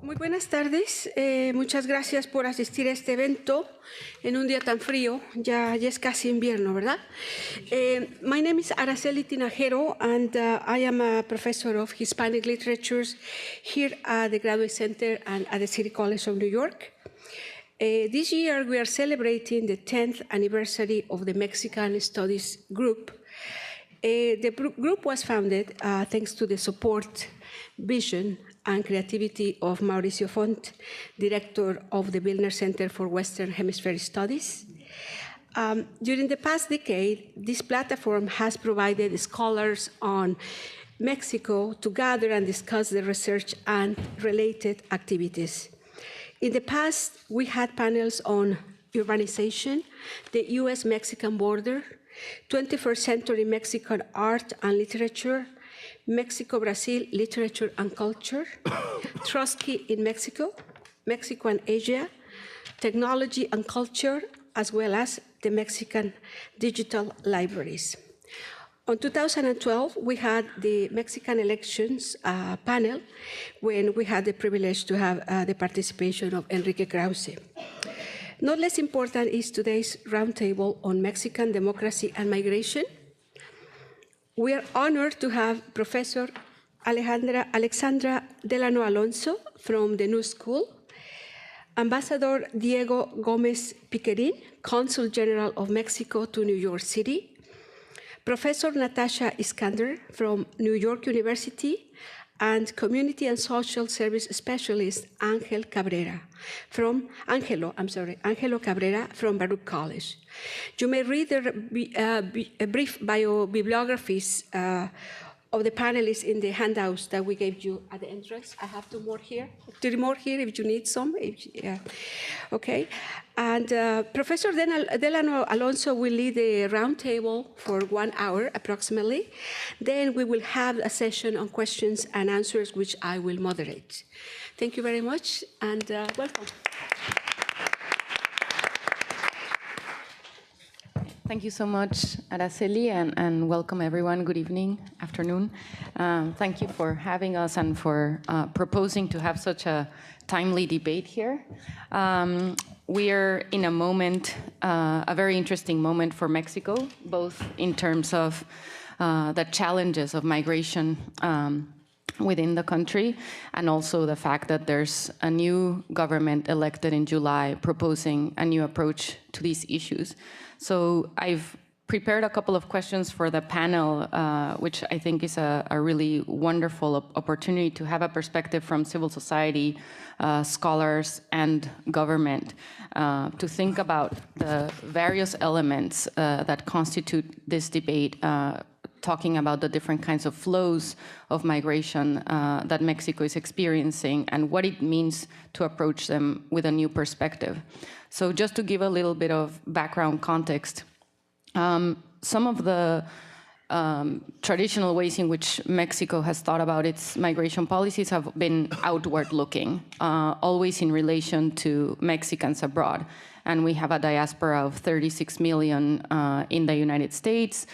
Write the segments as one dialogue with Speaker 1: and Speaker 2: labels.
Speaker 1: Muy buenas tardes, muchas gracias por asistir a este evento en un día tan frío, ya es casi invierno, ¿verdad? My name is Araceli Tinajero and I am a professor of Hispanic Literatures here at the Graduate Center and at the City College of New York. This year we are celebrating the 10th anniversary of the Mexican Studies Group. The group was founded thanks to the support, vision, and creativity of Mauricio Font, director of the Billner Center for Western Hemisphere Studies. During the past decade, this platform has provided scholars on Mexico to gather and discuss the research and related activities. In the past, we had panels on urbanization, the US-Mexican border, 21st century Mexican art and literature, Mexico-Brazil literature and culture, Trotsky in Mexico, Mexico and Asia, technology and culture, as well as the Mexican digital libraries. On 2012, we had the Mexican elections panel when we had the privilege to have the participation of Enrique Krause. Not less important is today's roundtable on Mexican democracy and migration. We are honored to have Professor Alexandra Delano Alonso from the New School, Ambassador Diego Gomez Piquerin, Consul General of Mexico to New York City, Professor Natasha Iskander from New York University, and Community and Social Service Specialist Angelo Cabrera from Baruch College. You may read the brief bibliographies of the panelists in the handouts that we gave you at the entrance. I have two more here if you need some. Okay. And Professor Delano Alonso will lead the roundtable for 1 hour approximately. Then we will have a session on questions and answers, which I will moderate. Thank you very much, and welcome.
Speaker 2: Thank you so much, Araceli, and welcome everyone. Good evening, afternoon. Thank you for having us and for proposing to have such a timely debate here. We are in a moment, a very interesting moment for Mexico, both in terms of the challenges of migration within the country, and also the fact that there's a new government elected in July proposing a new approach to these issues. So I've prepared a couple of questions for the panel, which I think is a really wonderful opportunity to have a perspective from civil society, scholars, and government to think about the various elements that constitute this debate, talking about the different kinds of flows of migration that Mexico is experiencing and what it means to approach them with a new perspective. So just to give a little bit of background context, some of the traditional ways in which Mexico has thought about its migration policies have been outward-looking, always in relation to Mexicans abroad. And we have a diaspora of 36 million in the United States.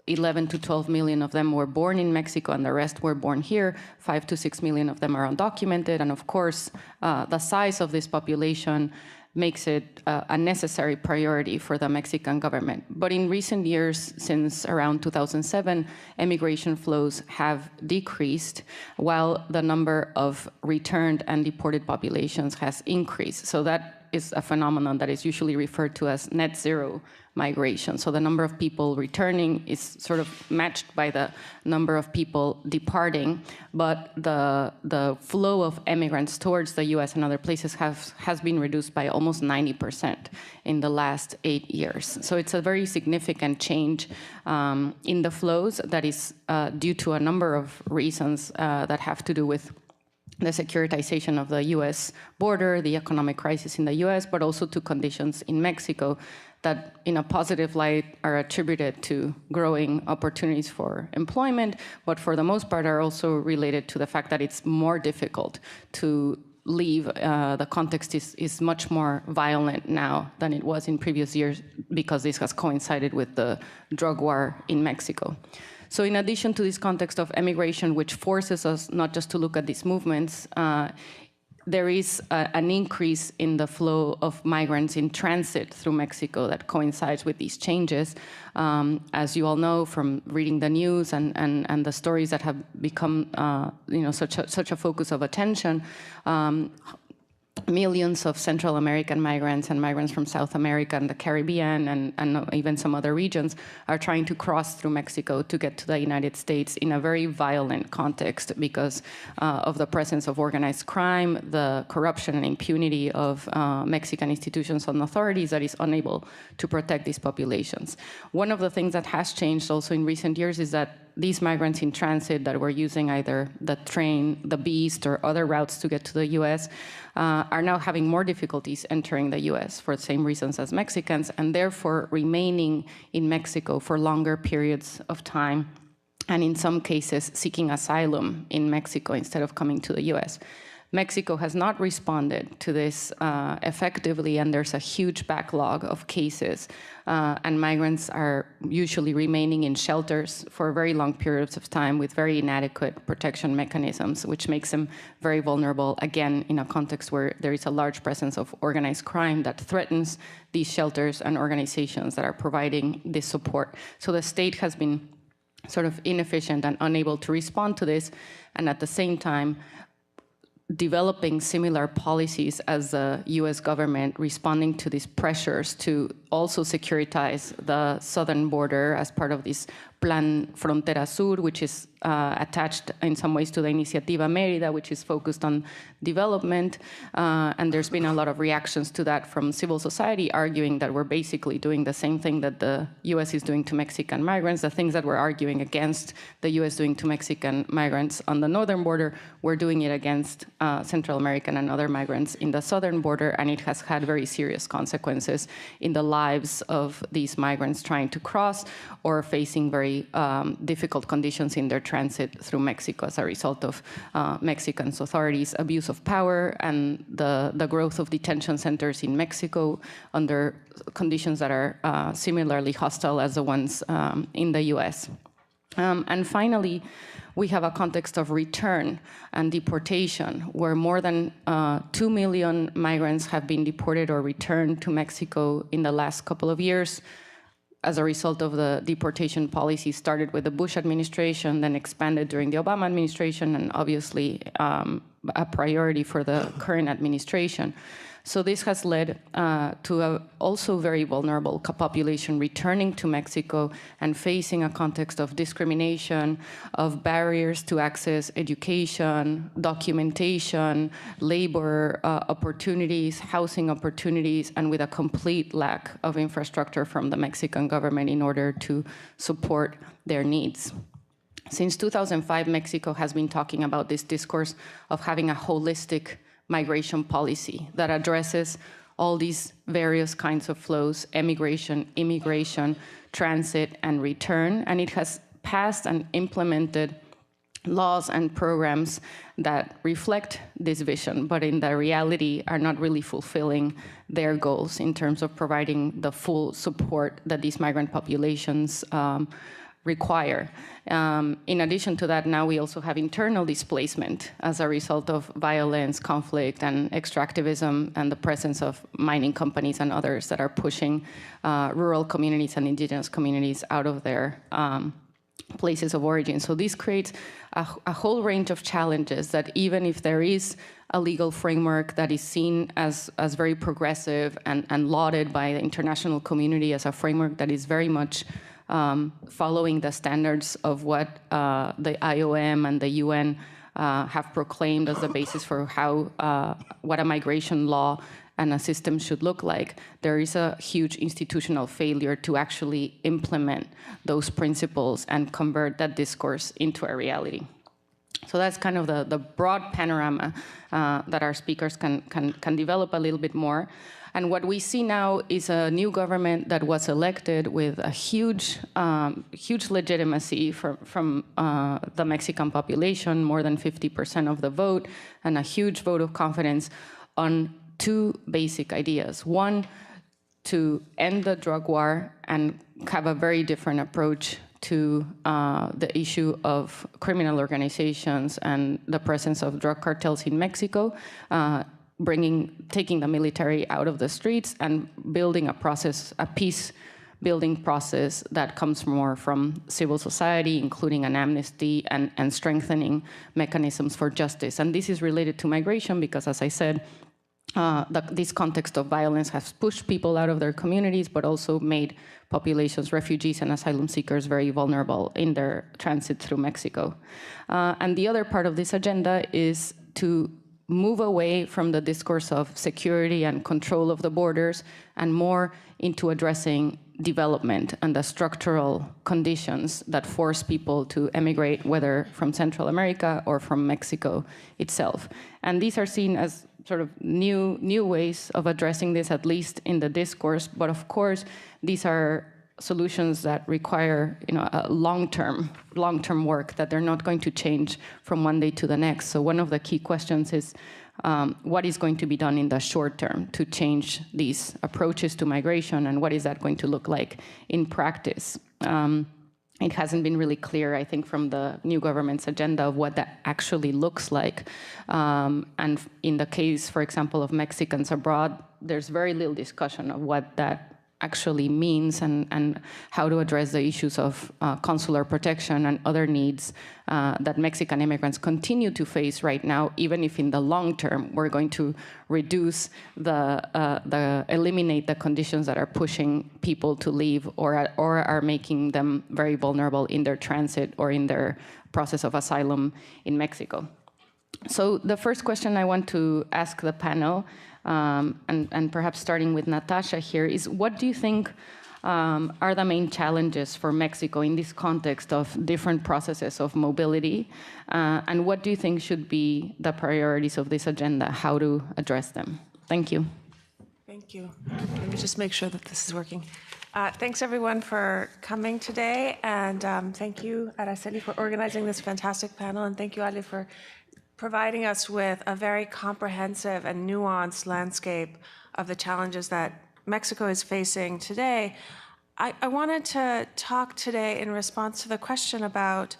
Speaker 2: 11 to 12 million of them were born in Mexico, and the rest were born here. 5 to 6 million of them are undocumented. And of course, the size of this population makes it a necessary priority for the Mexican government. But in recent years, since around 2007, immigration flows have decreased, while the number of returned and deported populations has increased. So that is a phenomenon that is usually referred to as net zero migration. So the number of people returning is sort of matched by the number of people departing, but the flow of immigrants towards the US and other places has been reduced by almost 90% in the last 8 years. So it's a very significant change in the flows that is due to a number of reasons that have to do with the securitization of the US border, the economic crisis in the US, but also to conditions in Mexico that in a positive light are attributed to growing opportunities for employment, but for the most part are also related to the fact that it's more difficult to leave. The context is much more violent now than it was in previous years because this has coincided with the drug war in Mexico. So in addition to this context of emigration, which forces us not just to look at these movements, there is an increase in the flow of migrants in transit through Mexico that coincides with these changes. As you all know from reading the news and the stories that have become such a focus of attention, millions of Central American migrants and migrants from South America and the Caribbean and even some other regions are trying to cross through Mexico to get to the United States in a very violent context because of the presence of organized crime, the corruption and impunity of Mexican institutions and authorities that is unable to protect these populations. One of the things that has changed also in recent years is that these migrants in transit that were using either the train, the Beast, or other routes to get to the US are now having more difficulties entering the US for the same reasons as Mexicans, and therefore remaining in Mexico for longer periods of time, and in some cases seeking asylum in Mexico instead of coming to the US. Mexico has not responded to this effectively, and there's a huge backlog of cases, and migrants are usually remaining in shelters for very long periods of time with very inadequate protection mechanisms, which makes them very vulnerable, again, in a context where there is a large presence of organized crime that threatens these shelters and organizations that are providing this support. So the state has been sort of inefficient and unable to respond to this, and at the same time, developing similar policies as the US government, responding to these pressures to also securitize the southern border as part of this Plan Frontera Sur, which is attached in some ways to the Iniciativa Mérida, which is focused on development. And there's been a lot of reactions to that from civil society, arguing that we're basically doing the same thing that the US is doing to Mexican migrants. The things that we're arguing against the US doing to Mexican migrants on the northern border, we're doing it against Central American and other migrants in the southern border, and it has had very serious consequences in the lives of these migrants trying to cross or facing very difficult conditions in their transit through Mexico as a result of Mexican authorities' abuse of power and the growth of detention centers in Mexico under conditions that are similarly hostile as the ones in the US. And finally, we have a context of return and deportation, where more than 2 million migrants have been deported or returned to Mexico in the last couple of years as a result of the deportation policy started with the Bush administration, then expanded during the Obama administration, and obviously a priority for the current administration. So this has led to a also very vulnerable population returning to Mexico and facing a context of discrimination, of barriers to access education, documentation, labor opportunities, housing opportunities, and with a complete lack of infrastructure from the Mexican government in order to support their needs. Since 2005, Mexico has been talking about this discourse of having a holistic migration policy that addresses all these various kinds of flows: emigration, immigration, transit, and return. And it has passed and implemented laws and programs that reflect this vision, but in the reality are not really fulfilling their goals in terms of providing the full support that these migrant populations require. In addition to that, now we also have internal displacement as a result of violence, conflict, and extractivism, and the presence of mining companies and others that are pushing rural communities and indigenous communities out of their places of origin. So this creates a whole range of challenges that, even if there is a legal framework that is seen as very progressive and lauded by the international community as a framework that is very much following the standards of what the IOM and the UN have proclaimed as the basis for how what a migration law and a system should look like, there is a huge institutional failure to actually implement those principles and convert that discourse into a reality. So that's kind of the broad panorama that our speakers can develop a little bit more. And what we see now is a new government that was elected with a huge legitimacy from the Mexican population, more than 50% of the vote, and a huge vote of confidence on two basic ideas. One, to end the drug war and have a very different approach to the issue of criminal organizations and the presence of drug cartels in Mexico, taking the military out of the streets and building a peace-building process that comes more from civil society, including an amnesty and strengthening mechanisms for justice. And this is related to migration because, as I said, this context of violence has pushed people out of their communities, but also made populations, refugees and asylum seekers, very vulnerable in their transit through Mexico. And the other part of this agenda is to move away from the discourse of security and control of the borders and more into addressing development and the structural conditions that force people to emigrate, whether from Central America or from Mexico itself. And these are seen as sort of new ways of addressing this, at least in the discourse. But of course, these are solutions that require a long-term work, that they're not going to change from one day to the next. So one of the key questions is what is going to be done in the short term to change these approaches to migration, and what is that going to look like in practice? It hasn't been really clear, I think, from the new government's agenda of what that actually looks like. And in the case, for example, of Mexicans abroad, there's very little discussion of what that actually means and how to address the issues of consular protection and other needs that Mexican immigrants continue to face right now, even if in the long term we're going to reduce eliminate the conditions that are pushing people to leave or are making them very vulnerable in their transit or in their process of asylum in Mexico. So the first question I want to ask the panel, and perhaps starting with Natasha here, is what do you think are the main challenges for Mexico in this context of different processes of mobility? And what do you think should be the priorities of this agenda, how to address them? Thank you.
Speaker 3: Thank you. Let me just make sure that this is working. Thanks, everyone, for coming today. And thank you, Araceli, for organizing this fantastic panel. And thank you, Ale, for providing us with a very comprehensive and nuanced landscape of the challenges that Mexico is facing today. I wanted to talk today in response to the question about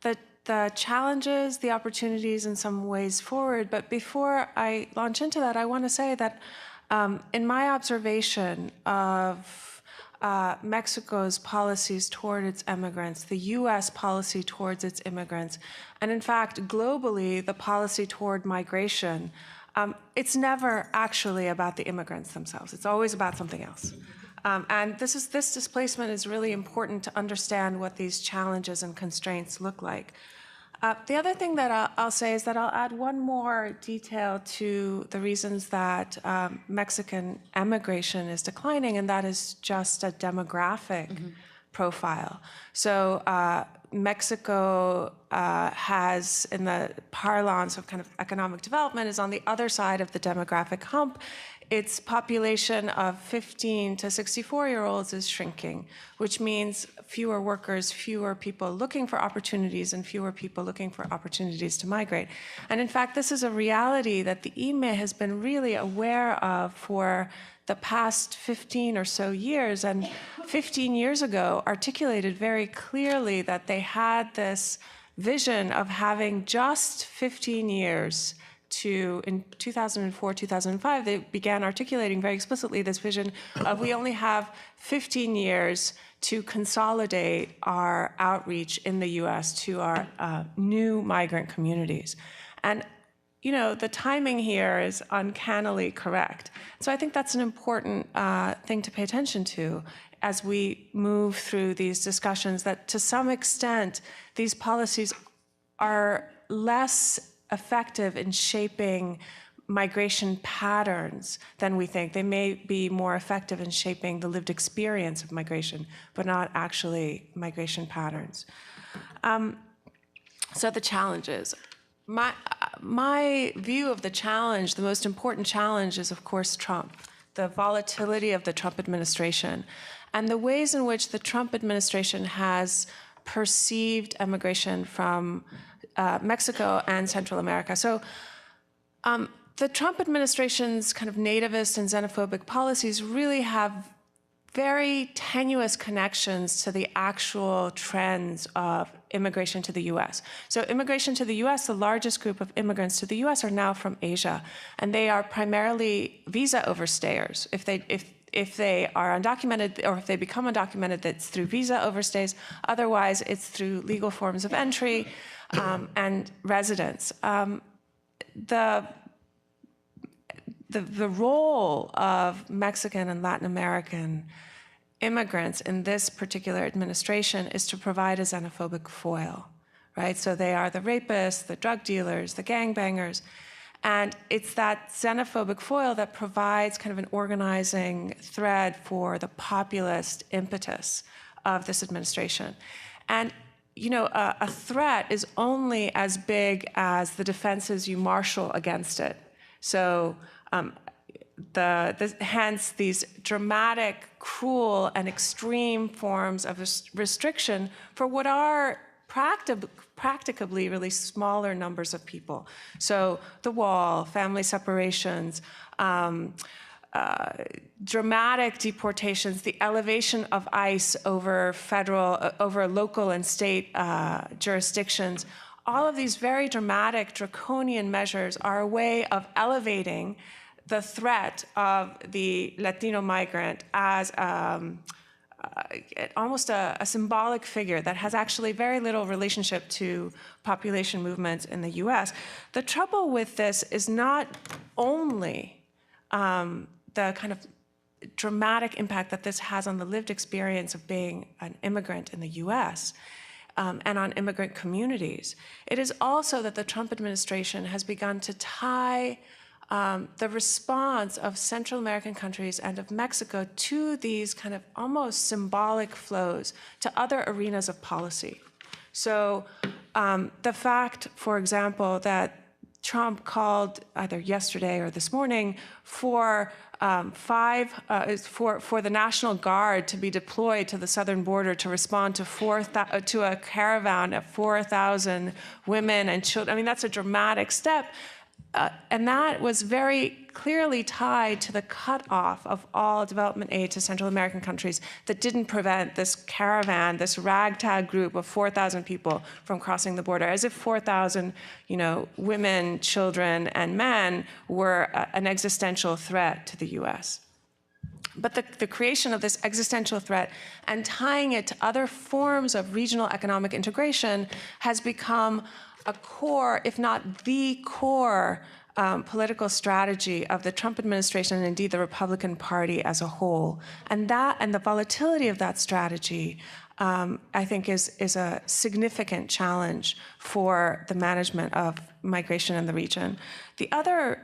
Speaker 3: the challenges, the opportunities, and some ways forward. But before I launch into that, I want to say that in my observation of Mexico's policies toward its immigrants, the U.S. policy towards its immigrants, and in fact, globally, the policy toward migration, it's never actually about the immigrants themselves. It's always about something else. And this displacement is really important to understand what these challenges and constraints look like. The other thing that I'll say is that I'll add one more detail to the reasons that Mexican emigration is declining, and that is just a demographic profile. So Mexico has, in the parlance of kind of economic development, is on the other side of the demographic hump. Its population of 15 to 64-year-olds is shrinking, which means fewer workers, fewer people looking for opportunities, and fewer people looking for opportunities to migrate. And in fact, this is a reality that the IME has been really aware of for the past 15 or so years, and 15 years ago articulated very clearly that they had this vision of having just 15 years in 2004, 2005, they began articulating very explicitly this vision of we only have 15 years to consolidate our outreach in the US to our new migrant communities. And the timing here is uncannily correct. So I think that's an important thing to pay attention to as we move through these discussions, that to some extent, these policies are less effective in shaping migration patterns than we think. They may be more effective in shaping the lived experience of migration, but not actually migration patterns. So the challenges. My view of the challenge, the most important challenge is, of course, Trump, the volatility of the Trump administration, and the ways in which the Trump administration has perceived immigration from Mexico and Central America. So the Trump administration's kind of nativist and xenophobic policies really have very tenuous connections to the actual trends of immigration to the US. So immigration to the US, the largest group of immigrants to the US are now from Asia, and they are primarily visa overstayers. If they are undocumented, or if they become undocumented, that's through visa overstays. Otherwise, it's through legal forms of entry and residence. The role of Mexican and Latin American immigrants in this particular administration is to provide a xenophobic foil, right? So they are the rapists, the drug dealers, the gangbangers, and it's that xenophobic foil that provides kind of an organizing thread for the populist impetus of this administration. And a threat is only as big as the defenses you marshal against it. So hence these dramatic, cruel, and extreme forms of restriction for what are practicably really smaller numbers of people. So the wall, family separations, dramatic deportations, the elevation of ICE over local and state jurisdictions. All of these very dramatic, draconian measures are a way of elevating the threat of the Latino migrant as almost a symbolic figure that has actually very little relationship to population movements in the US. The trouble with this is not only the kind of dramatic impact that this has on the lived experience of being an immigrant in the US and on immigrant communities. It is also that the Trump administration has begun to tie the response of Central American countries and of Mexico to these kind of almost symbolic flows to other arenas of policy. So the fact, for example, that Trump called either yesterday or this morning for for the National Guard to be deployed to the southern border to respond to a caravan of 4,000 women and children. I mean, that's a dramatic step. And that was very clearly tied to the cutoff of all development aid to Central American countries that didn't prevent this caravan, this ragtag group of 4,000 people from crossing the border, as if 4,000, women, children, and men were an existential threat to the U.S. But the creation of this existential threat and tying it to other forms of regional economic integration has become a core, if not the core, political strategy of the Trump administration and indeed the Republican Party as a whole. And the volatility of that strategy, I think, is a significant challenge for the management of migration in the region. The other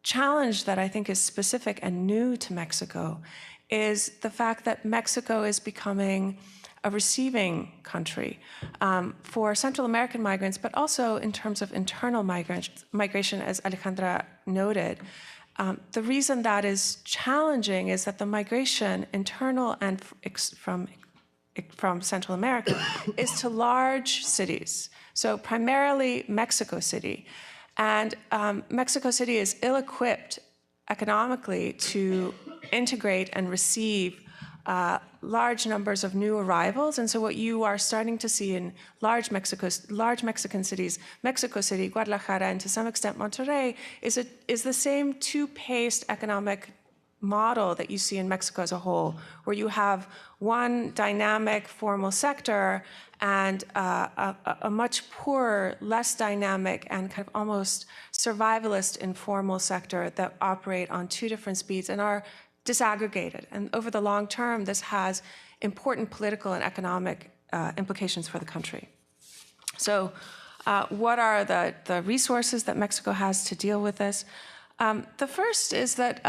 Speaker 3: challenge that I think is specific and new to Mexico is the fact that Mexico is becoming a receiving country for Central American migrants, but also in terms of internal migration, as Alejandra noted. The reason that is challenging is that the migration, internal and from Central America, is to large cities, so primarily Mexico City. And Mexico City is ill-equipped economically to integrate and receive large numbers of new arrivals. And so what you are starting to see in large Mexican cities, Mexico City, Guadalajara, and to some extent Monterrey, is the same two-paced economic model that you see in Mexico as a whole, where you have one dynamic formal sector and a much poorer, less dynamic, and kind of almost survivalist informal sector that operate on two different speeds and are disaggregated. And over the long term, this has important political and economic implications for the country. So what are the resources that Mexico has to deal with this? The first is that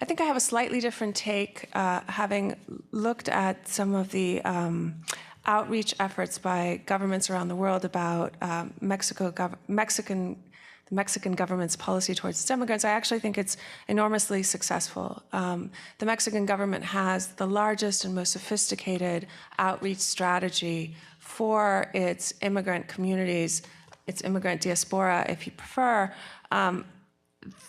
Speaker 3: I think I have a slightly different take, having looked at some of the outreach efforts by governments around the world about the Mexican government's policy towards its immigrants. I actually think it's enormously successful. The Mexican government has the largest and most sophisticated outreach strategy for its immigrant communities, its immigrant diaspora, if you prefer,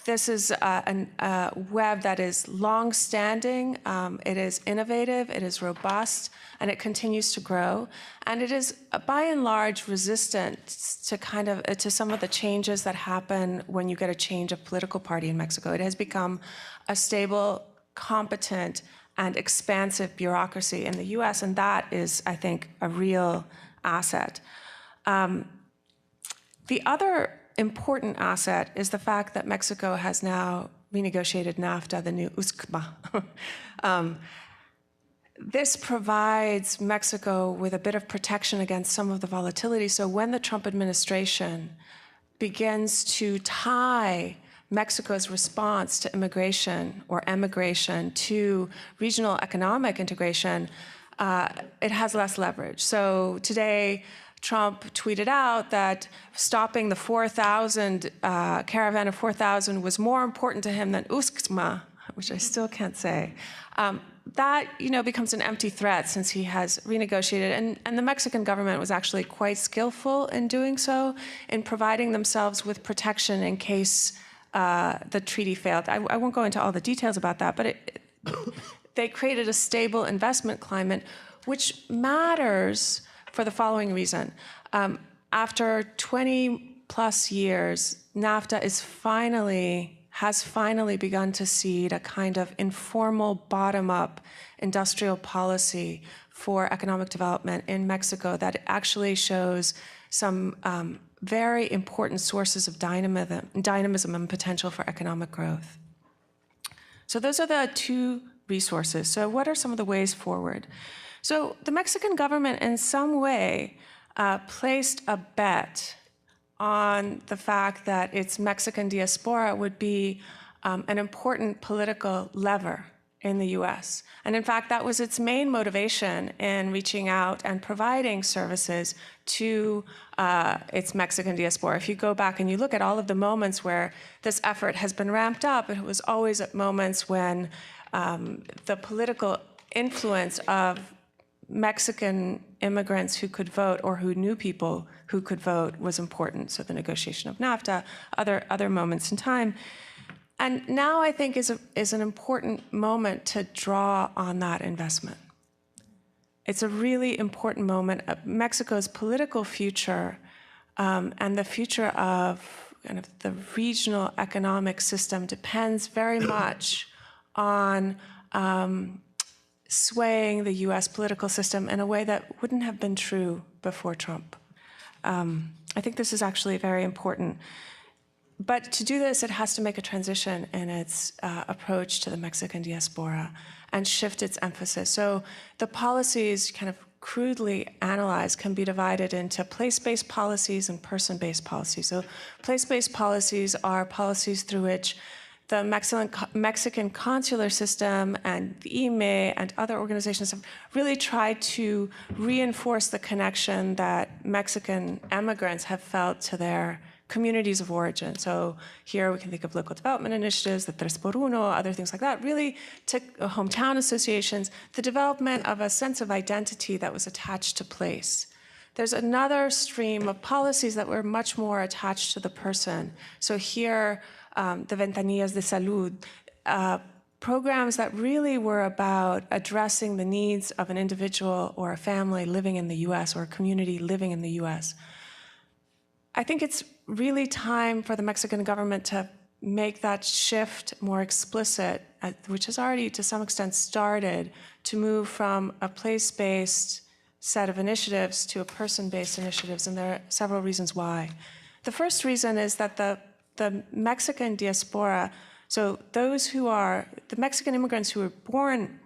Speaker 3: this is a web that is long-standing, it is innovative, it is robust, and it continues to grow. And it is, by and large, resistant to some of the changes that happen when you get a change of political party in Mexico. It has become a stable, competent, and expansive bureaucracy in the US, and that is, I think, a real asset. The other important asset is the fact that Mexico has now renegotiated NAFTA, the new USCMA. This provides Mexico with a bit of protection against some of the volatility. So when the Trump administration begins to tie Mexico's response to immigration or emigration to regional economic integration, it has less leverage. So today, Trump tweeted out that stopping the 4,000 caravan of 4,000 was more important to him than USCMA, which I still can't say. That becomes an empty threat since he has renegotiated, and the Mexican government was actually quite skillful in doing so, in providing themselves with protection in case the treaty failed. I won't go into all the details about that, but they created a stable investment climate, which matters for the following reason. After 20 plus years, NAFTA has finally begun to seed a kind of informal bottom-up industrial policy for economic development in Mexico that actually shows some very important sources of dynamism and potential for economic growth. So those are the two resources. So what are some of the ways forward? So the Mexican government in some way placed a bet on the fact that its Mexican diaspora would be an important political lever in the US. And in fact, that was its main motivation in reaching out and providing services to its Mexican diaspora. If you go back and you look at all of the moments where this effort has been ramped up, it was always at moments when the political influence of Mexican immigrants who could vote or who knew people who could vote was important. So the negotiation of NAFTA, other moments in time. And now I think is an important moment to draw on that investment. It's a really important moment. Mexico's political future and the future of kind of the regional economic system depends very much on swaying the US political system in a way that wouldn't have been true before Trump. I think this is actually very important. But to do this, it has to make a transition in its approach to the Mexican diaspora and shift its emphasis. So the policies, kind of crudely analyzed, can be divided into place-based policies and person-based policies. So place-based policies are policies through which the Mexican consular system and the IME and other organizations have really tried to reinforce the connection that Mexican immigrants have felt to their communities of origin. So here we can think of local development initiatives, the Tres por Uno, other things like that, really to hometown associations, the development of a sense of identity that was attached to place. There's another stream of policies that were much more attached to the person. So here, the Ventanillas de Salud, programs that really were about addressing the needs of an individual or a family living in the US or a community living in the US. I think it's really time for the Mexican government to make that shift more explicit, which has already to some extent started, to move from a place-based set of initiatives to a person-based initiatives, and there are several reasons why. The first reason is that the Mexican diaspora, so those who are, the Mexican immigrants who were born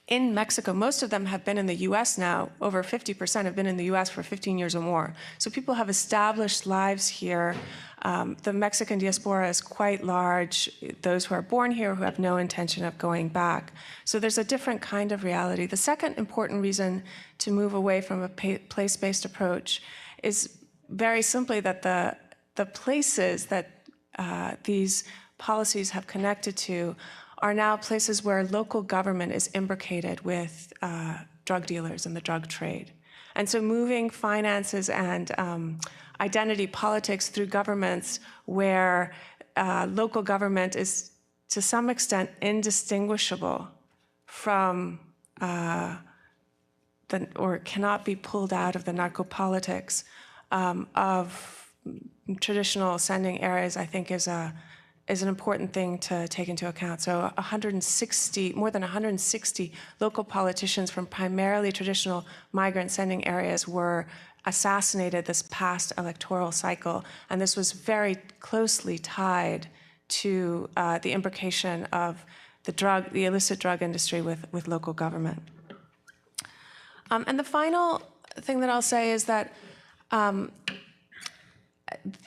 Speaker 3: in Mexico, most of them have been in the US now. Over 50% have been in the US for 15 years or more. So people have established lives here. The Mexican diaspora is quite large. Those who are born here who have no intention of going back. So there's a different kind of reality. The second important reason to move away from a place-based approach is very simply that the places that these policies have connected to are now places where local government is imbricated with drug dealers and the drug trade. And so moving finances and identity politics through governments where local government is to some extent indistinguishable from or cannot be pulled out of the narco-politics of traditional sending areas, I think is an important thing to take into account. So more than 160 local politicians from primarily traditional migrant sending areas were assassinated this past electoral cycle, and this was very closely tied to the imbrication of the illicit drug industry with local government. And the final thing that I'll say is that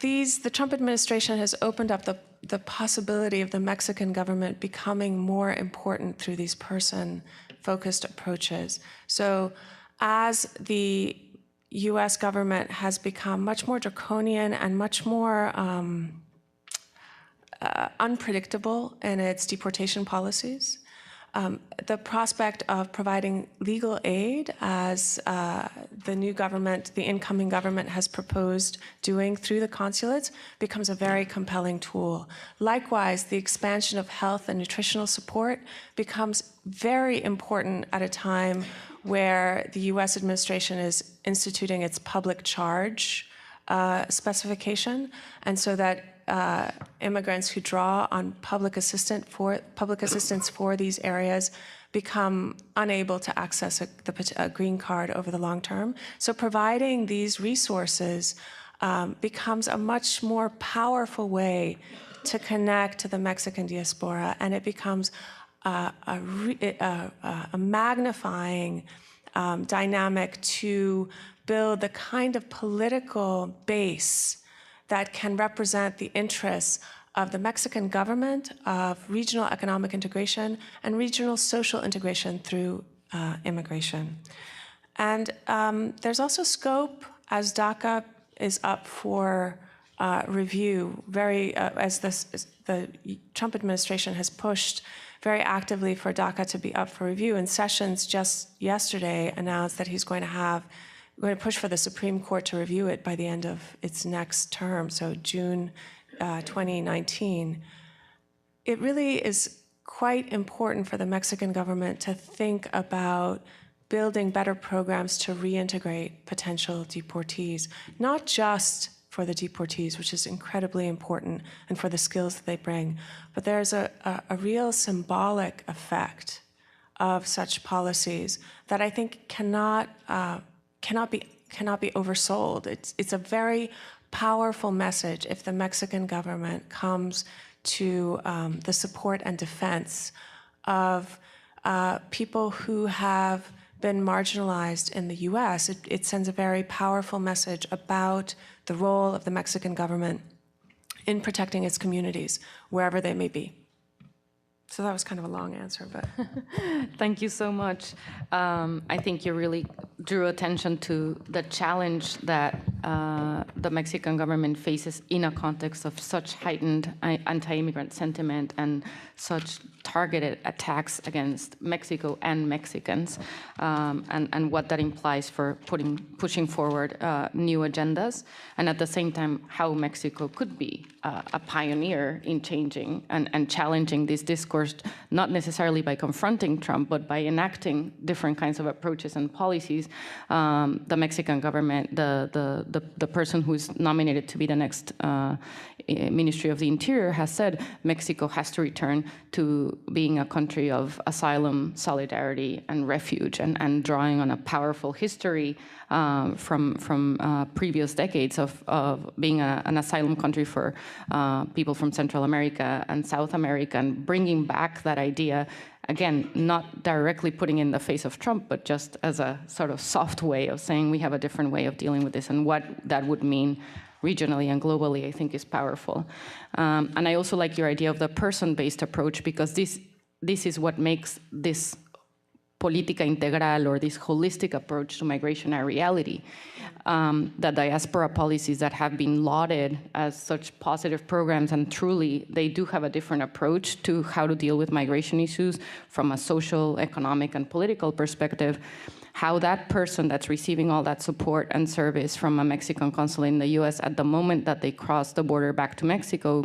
Speaker 3: the Trump administration has opened up the possibility of the Mexican government becoming more important through these person-focused approaches. So as the US government has become much more draconian and much more unpredictable in its deportation policies, the prospect of providing legal aid, as the new government, the incoming government, has proposed doing through the consulates, becomes a very compelling tool. Likewise, the expansion of health and nutritional support becomes very important at a time where the US administration is instituting its public charge specification, and so that immigrants who draw on public assistance for these areas become unable to access a green card over the long term. So providing these resources becomes a much more powerful way to connect to the Mexican diaspora, and it becomes a magnifying dynamic to build the kind of political base that can represent the interests of the Mexican government, of regional economic integration, and regional social integration through immigration. And there's also scope, as DACA is up for review, as the Trump administration has pushed very actively for DACA to be up for review. And Sessions just yesterday announced that he's going to push for the Supreme Court to review it by the end of its next term, so June 2019. It really is quite important for the Mexican government to think about building better programs to reintegrate potential deportees, not just for the deportees, which is incredibly important, and for the skills that they bring, but there's a real symbolic effect of such policies that I think cannot be oversold. It's a very powerful message if the Mexican government comes to the support and defense of people who have been marginalized in the US. It sends a very powerful message about the role of the Mexican government in protecting its communities, wherever they may be. So that was kind of a long answer, but.
Speaker 2: Thank you so much. I think you really drew attention to the challenge that the Mexican government faces in a context of such heightened anti-immigrant sentiment and such targeted attacks against Mexico and Mexicans, and what that implies for pushing forward new agendas, and at the same time, how Mexico could be a pioneer in changing and challenging this discourse, not necessarily by confronting Trump, but by enacting different kinds of approaches and policies. The Mexican government, the person who is nominated to be the next Ministry of the Interior, has said Mexico has to return to being a country of asylum, solidarity, and refuge, and drawing on a powerful history from previous decades of being an asylum country for people from Central America and South America, and bringing back that idea, again, not directly putting in the face of Trump, but just as a sort of soft way of saying we have a different way of dealing with this, and what that would mean regionally and globally, I think, is powerful. And I also like your idea of the person-based approach, because this is what makes this política integral, or this holistic approach to migration, a reality. The diaspora policies that have been lauded as such positive programs, and truly they do have a different approach to how to deal with migration issues from a social, economic, and political perspective, how that person that's receiving all that support and service from a Mexican consulate in the US at the moment that they cross the border back to Mexico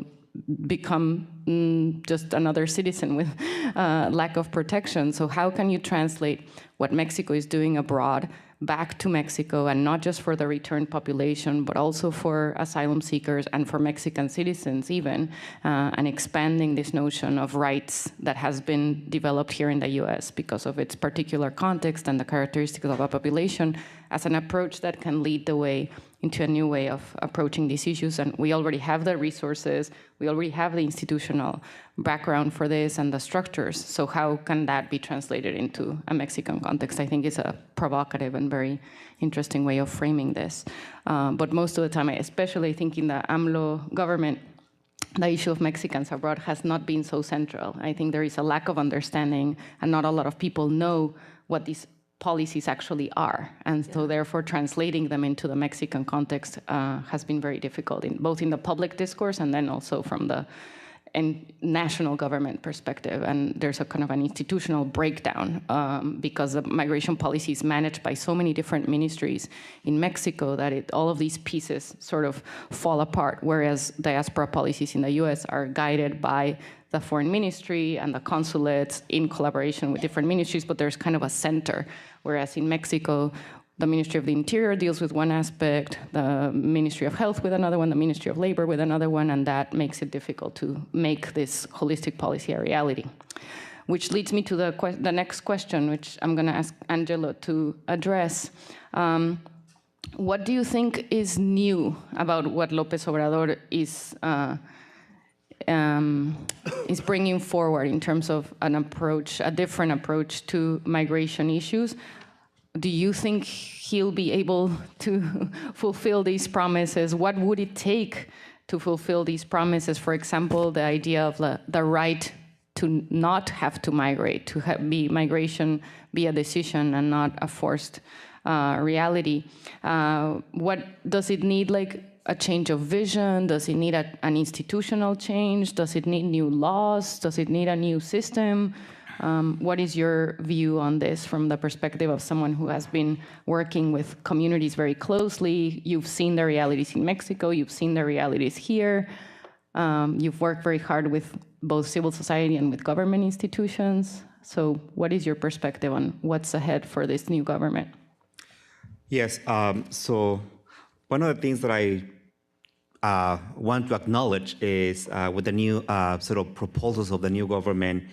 Speaker 2: become just another citizen with lack of protection. So how can you translate what Mexico is doing abroad back to Mexico, and not just for the returned population, but also for asylum seekers and for Mexican citizens even, and expanding this notion of rights that has been developed here in the US because of its particular context and the characteristics of a population, as an approach that can lead the way into a new way of approaching these issues. And we already have the resources, we already have the institutional background for this and the structures. So how can that be translated into a Mexican context? I think is a provocative and very interesting way of framing this. But most of the time, especially thinking the AMLO government, the issue of Mexicans abroad has not been so central. I think there is a lack of understanding, and not a lot of people know what these policies actually are. And so therefore translating them into the Mexican context has been very difficult, both in the public discourse and then also from the national government perspective. And there's a kind of an institutional breakdown because the migration policy is managed by so many different ministries in Mexico that all of these pieces sort of fall apart, whereas diaspora policies in the US are guided by the foreign ministry and the consulates in collaboration with different ministries, but there's kind of a center. Whereas in Mexico, the Ministry of the Interior deals with one aspect, the Ministry of Health with another one, the Ministry of Labor with another one, and that makes it difficult to make this holistic policy a reality. Which leads me to the next question, which I'm going to ask Angelo to address. What do you think is new about what López Obrador is bringing forward in terms of an approach, a different approach to migration issues? Do you think he'll be able to fulfill these promises? What would it take to fulfill these promises? For example, the idea of the right to not have to migrate, to be migration be a decision and not a forced reality. What does it need, like a change of vision? Does it need an institutional change? Does it need new laws? Does it need a new system? What is your view on this from the perspective of someone who has been working with communities very closely? You've seen the realities in Mexico, you've seen the realities here. You've worked very hard with both civil society and with government institutions. So what is your perspective on what's ahead for this new government?
Speaker 4: Yes, so one of the things that I want to acknowledge is with the new sort of proposals of the new government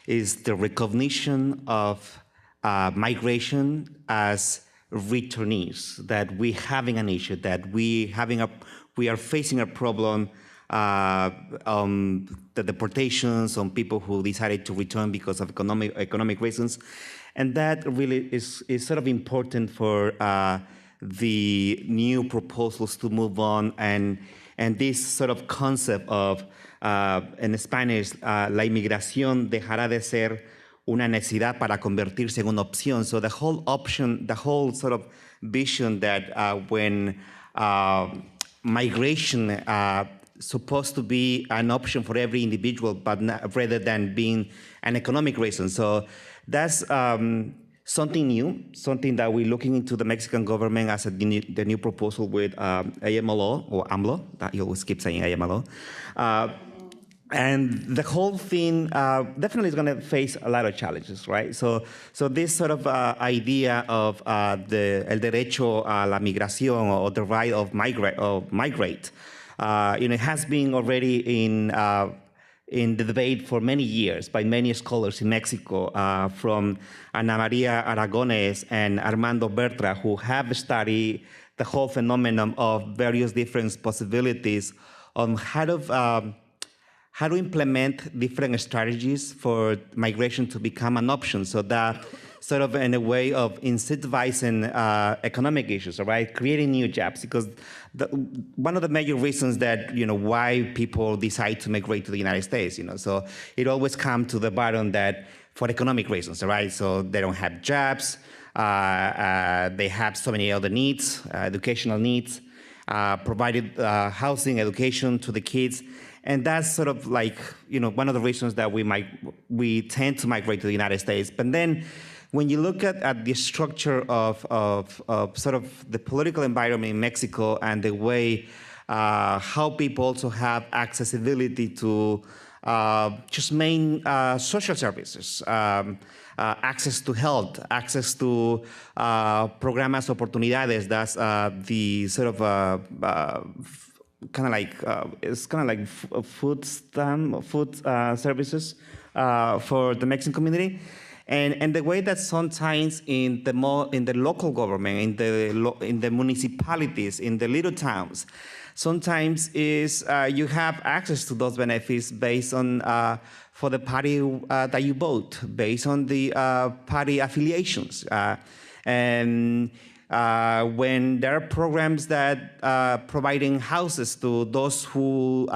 Speaker 4: is the recognition of migration as returnees, that we're having an issue, that we are facing a problem on the deportations, on people who decided to return because of economic reasons. And that really is sort of important for the new proposals to move on, and this sort of concept of, en Spanish, la inmigración dejará de ser una necesidad para convertirse en una opción. So the whole option, the whole sort of vision that when migration supposed to be an option for every individual, but not, rather than being an economic reason. So that's something new, something that we're looking into the Mexican government as the new proposal with AMLO, or AMLO, that you always keep saying AMLO. And the whole thing definitely is going to face a lot of challenges, right? So this sort of idea of el derecho a la migración, or the right of migrate, it has been already in the debate for many years by many scholars in Mexico, from Ana María Aragones and Armando Bertra, who have studied the whole phenomenon of various different possibilities on how to implement different strategies for migration to become an option. So that sort of in a way of incentivizing economic issues, right? Creating new jobs, because one of the major reasons that, why people decide to migrate to the United States, so it always comes to the bottom that for economic reasons, right? So they don't have jobs, they have so many other needs, educational needs, provided housing, education to the kids. And that's sort of like, one of the reasons that we tend to migrate to the United States. But then when you look at the structure of sort of the political environment in Mexico and the way how people also have accessibility to just main social services, access to health, access to programas oportunidades. That's the sort of kind of like it's kind of like food services for the Mexican community. And the way that sometimes in the local government, in the municipalities, in the little towns, sometimes is you have access to those benefits based on for the party that you vote, based on the party affiliations, and when there are programs that providing houses to those who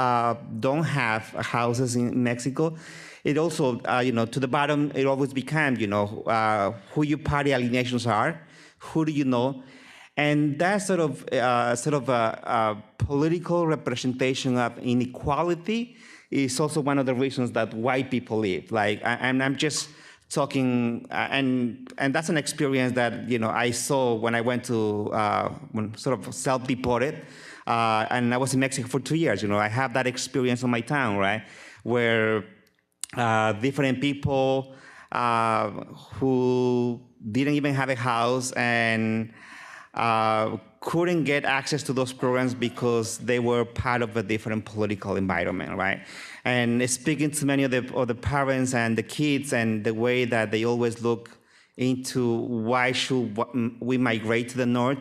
Speaker 4: don't have houses in Mexico. It also, to the bottom, it always becomes, who your party alineations are, who do you know, and that sort of a political representation of inequality is also one of the reasons that white people leave. I'm just talking, and that's an experience that I saw when I went to when sort of self-deported, and I was in Mexico for 2 years. I have that experience in my town, right, where different people who didn't even have a house and couldn't get access to those programs because they were part of a different political environment, right? And speaking to many of the parents and the kids and the way that they always look into why should we migrate to the north,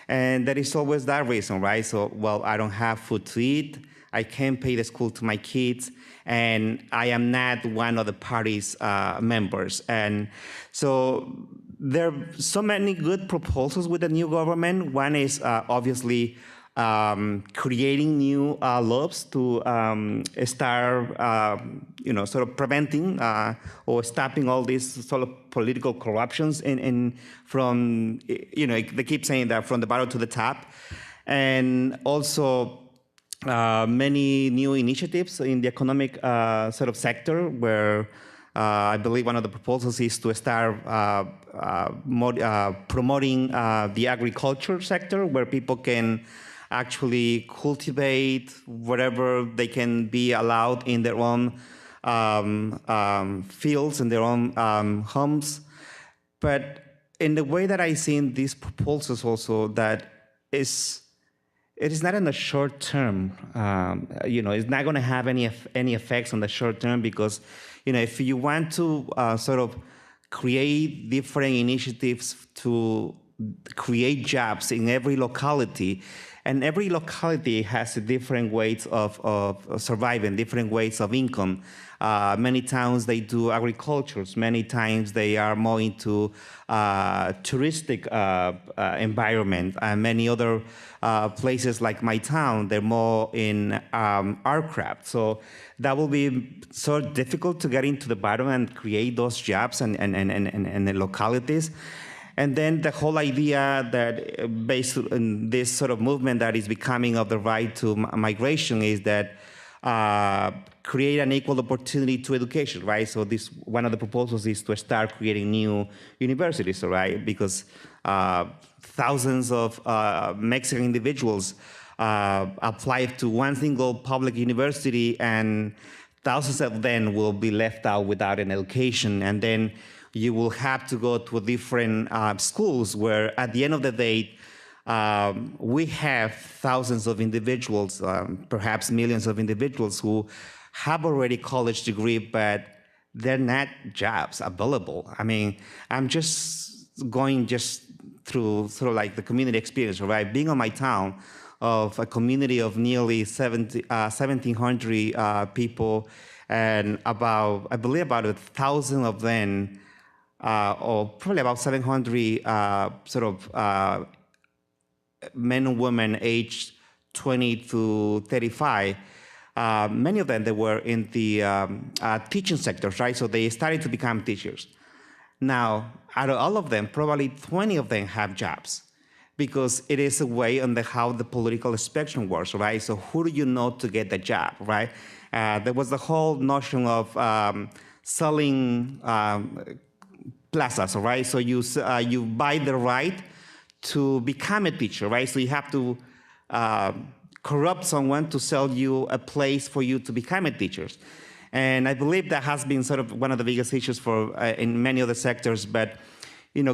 Speaker 4: and there is always that reason, right? So, well, I don't have food to eat, I can't pay the school to my kids, and I am not one of the party's members. And so there are so many good proposals with the new government. One is obviously creating new laws to start, sort of preventing or stopping all these sort of political corruptions from, they keep saying that from the bottom to the top. And also many new initiatives in the economic sort of sector where I believe one of the proposals is to start promoting the agriculture sector where people can actually cultivate whatever they can be allowed in their own fields, in their own homes. But in the way that I see in these proposals also that it is not in the short term, it's not going to have any effects on the short term because, if you want to sort of create different initiatives to create jobs in every locality, and every locality has different ways of surviving, different ways of income. Many towns, they do agriculture. Many times they are more into touristic environment. And many other places like my town, they're more in art craft. So that will be so difficult to get into the bottom and create those jobs and the localities. And then the whole idea that based on this sort of movement that is becoming of the right to migration is that create an equal opportunity to education, right? So this one of the proposals is to start creating new universities, right? Because thousands of Mexican individuals apply to one single public university, and thousands of them will be left out without an education, and then you will have to go to different schools where at the end of the day, we have thousands of individuals, perhaps millions of individuals who have already college degree, but they're not jobs available. I mean, I'm just going through sort of like the community experience, right? Being on my town of a community of nearly 1,700 people, and I believe about 1,000 of them, or probably about 700 sort of men and women aged 20 to 35. Many of them, they were in the teaching sectors, right? So they started to become teachers. Now, out of all of them, probably 20 of them have jobs because it is a way on how the political spectrum works, right? So who do you know to get the job, right? There was the whole notion of selling plazas, right? So you buy the right to become a teacher, right? So you have to corrupt someone to sell you a place for you to become a teacher. And I believe that has been sort of one of the biggest issues for in many other sectors. But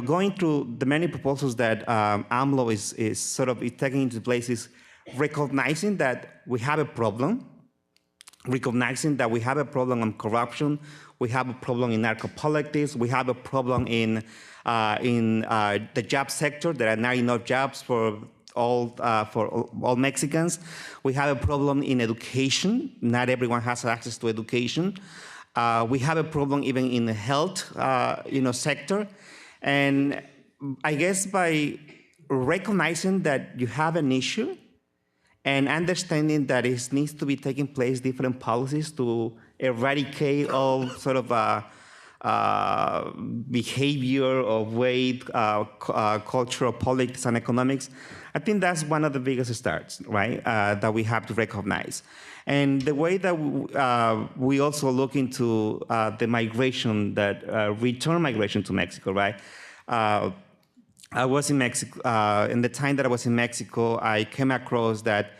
Speaker 4: going through the many proposals that AMLO is sort of taking into place is recognizing that we have a problem, recognizing that we have a problem on corruption, we have a problem in narco-politics, we have a problem in the job sector. There are not enough jobs for all Mexicans. We have a problem in education. Not everyone has access to education. We have a problem even in the health sector. And I guess by recognizing that you have an issue and understanding that it needs to be taking place different policies to eradicate all sort of behavior of weight, cultural politics and economics, I think that's one of the biggest starts, right, that we have to recognize. And the way that we also look into the migration, that return migration to Mexico, right? I was in Mexico, in the time that I was in Mexico, I came across that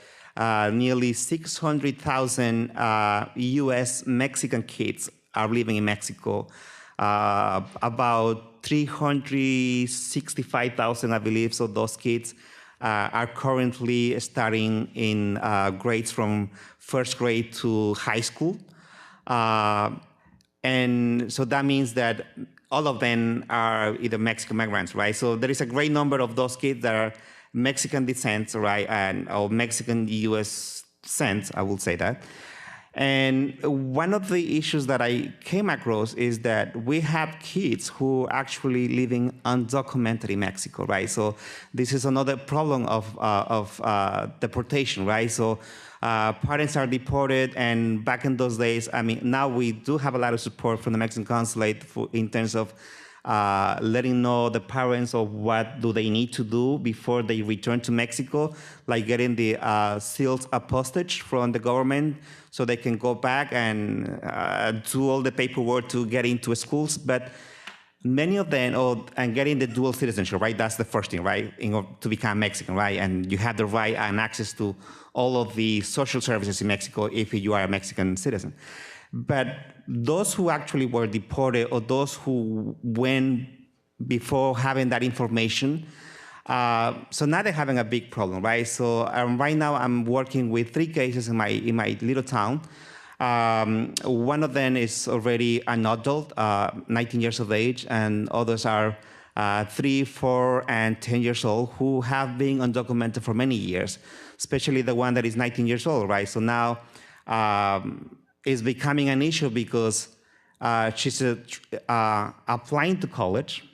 Speaker 4: nearly 600,000 US Mexican kids are living in Mexico. About 365,000, I believe, so those kids are currently starting in grades from first grade to high school. And so that means that all of them are either Mexican migrants, right? So there is a great number of those kids that are Mexican descent, right, or Mexican US descent, I will say that. And one of the issues that I came across is that we have kids who are actually living undocumented in Mexico, right? So this is another problem of deportation, right? So parents are deported, and back in those days, I mean, now we do have a lot of support from the Mexican consulate in terms of letting know the parents of what do they need to do before they return to Mexico, like getting the sealed apostage from the government so they can go back and do all the paperwork to get into schools. But many of them, and getting the dual citizenship, right? That's the first thing, right? In order to become Mexican, right? And you have the right and access to all of the social services in Mexico if you are a Mexican citizen. But those who actually were deported, or those who went before having that information, so now they're having a big problem, right? So right now I'm working with 3 cases in my little town. One of them is already an adult, 19 years of age, and others are 3, 4, and 10 years old who have been undocumented for many years, especially the one that is 19 years old, right? So now it's becoming an issue because she's applying to college,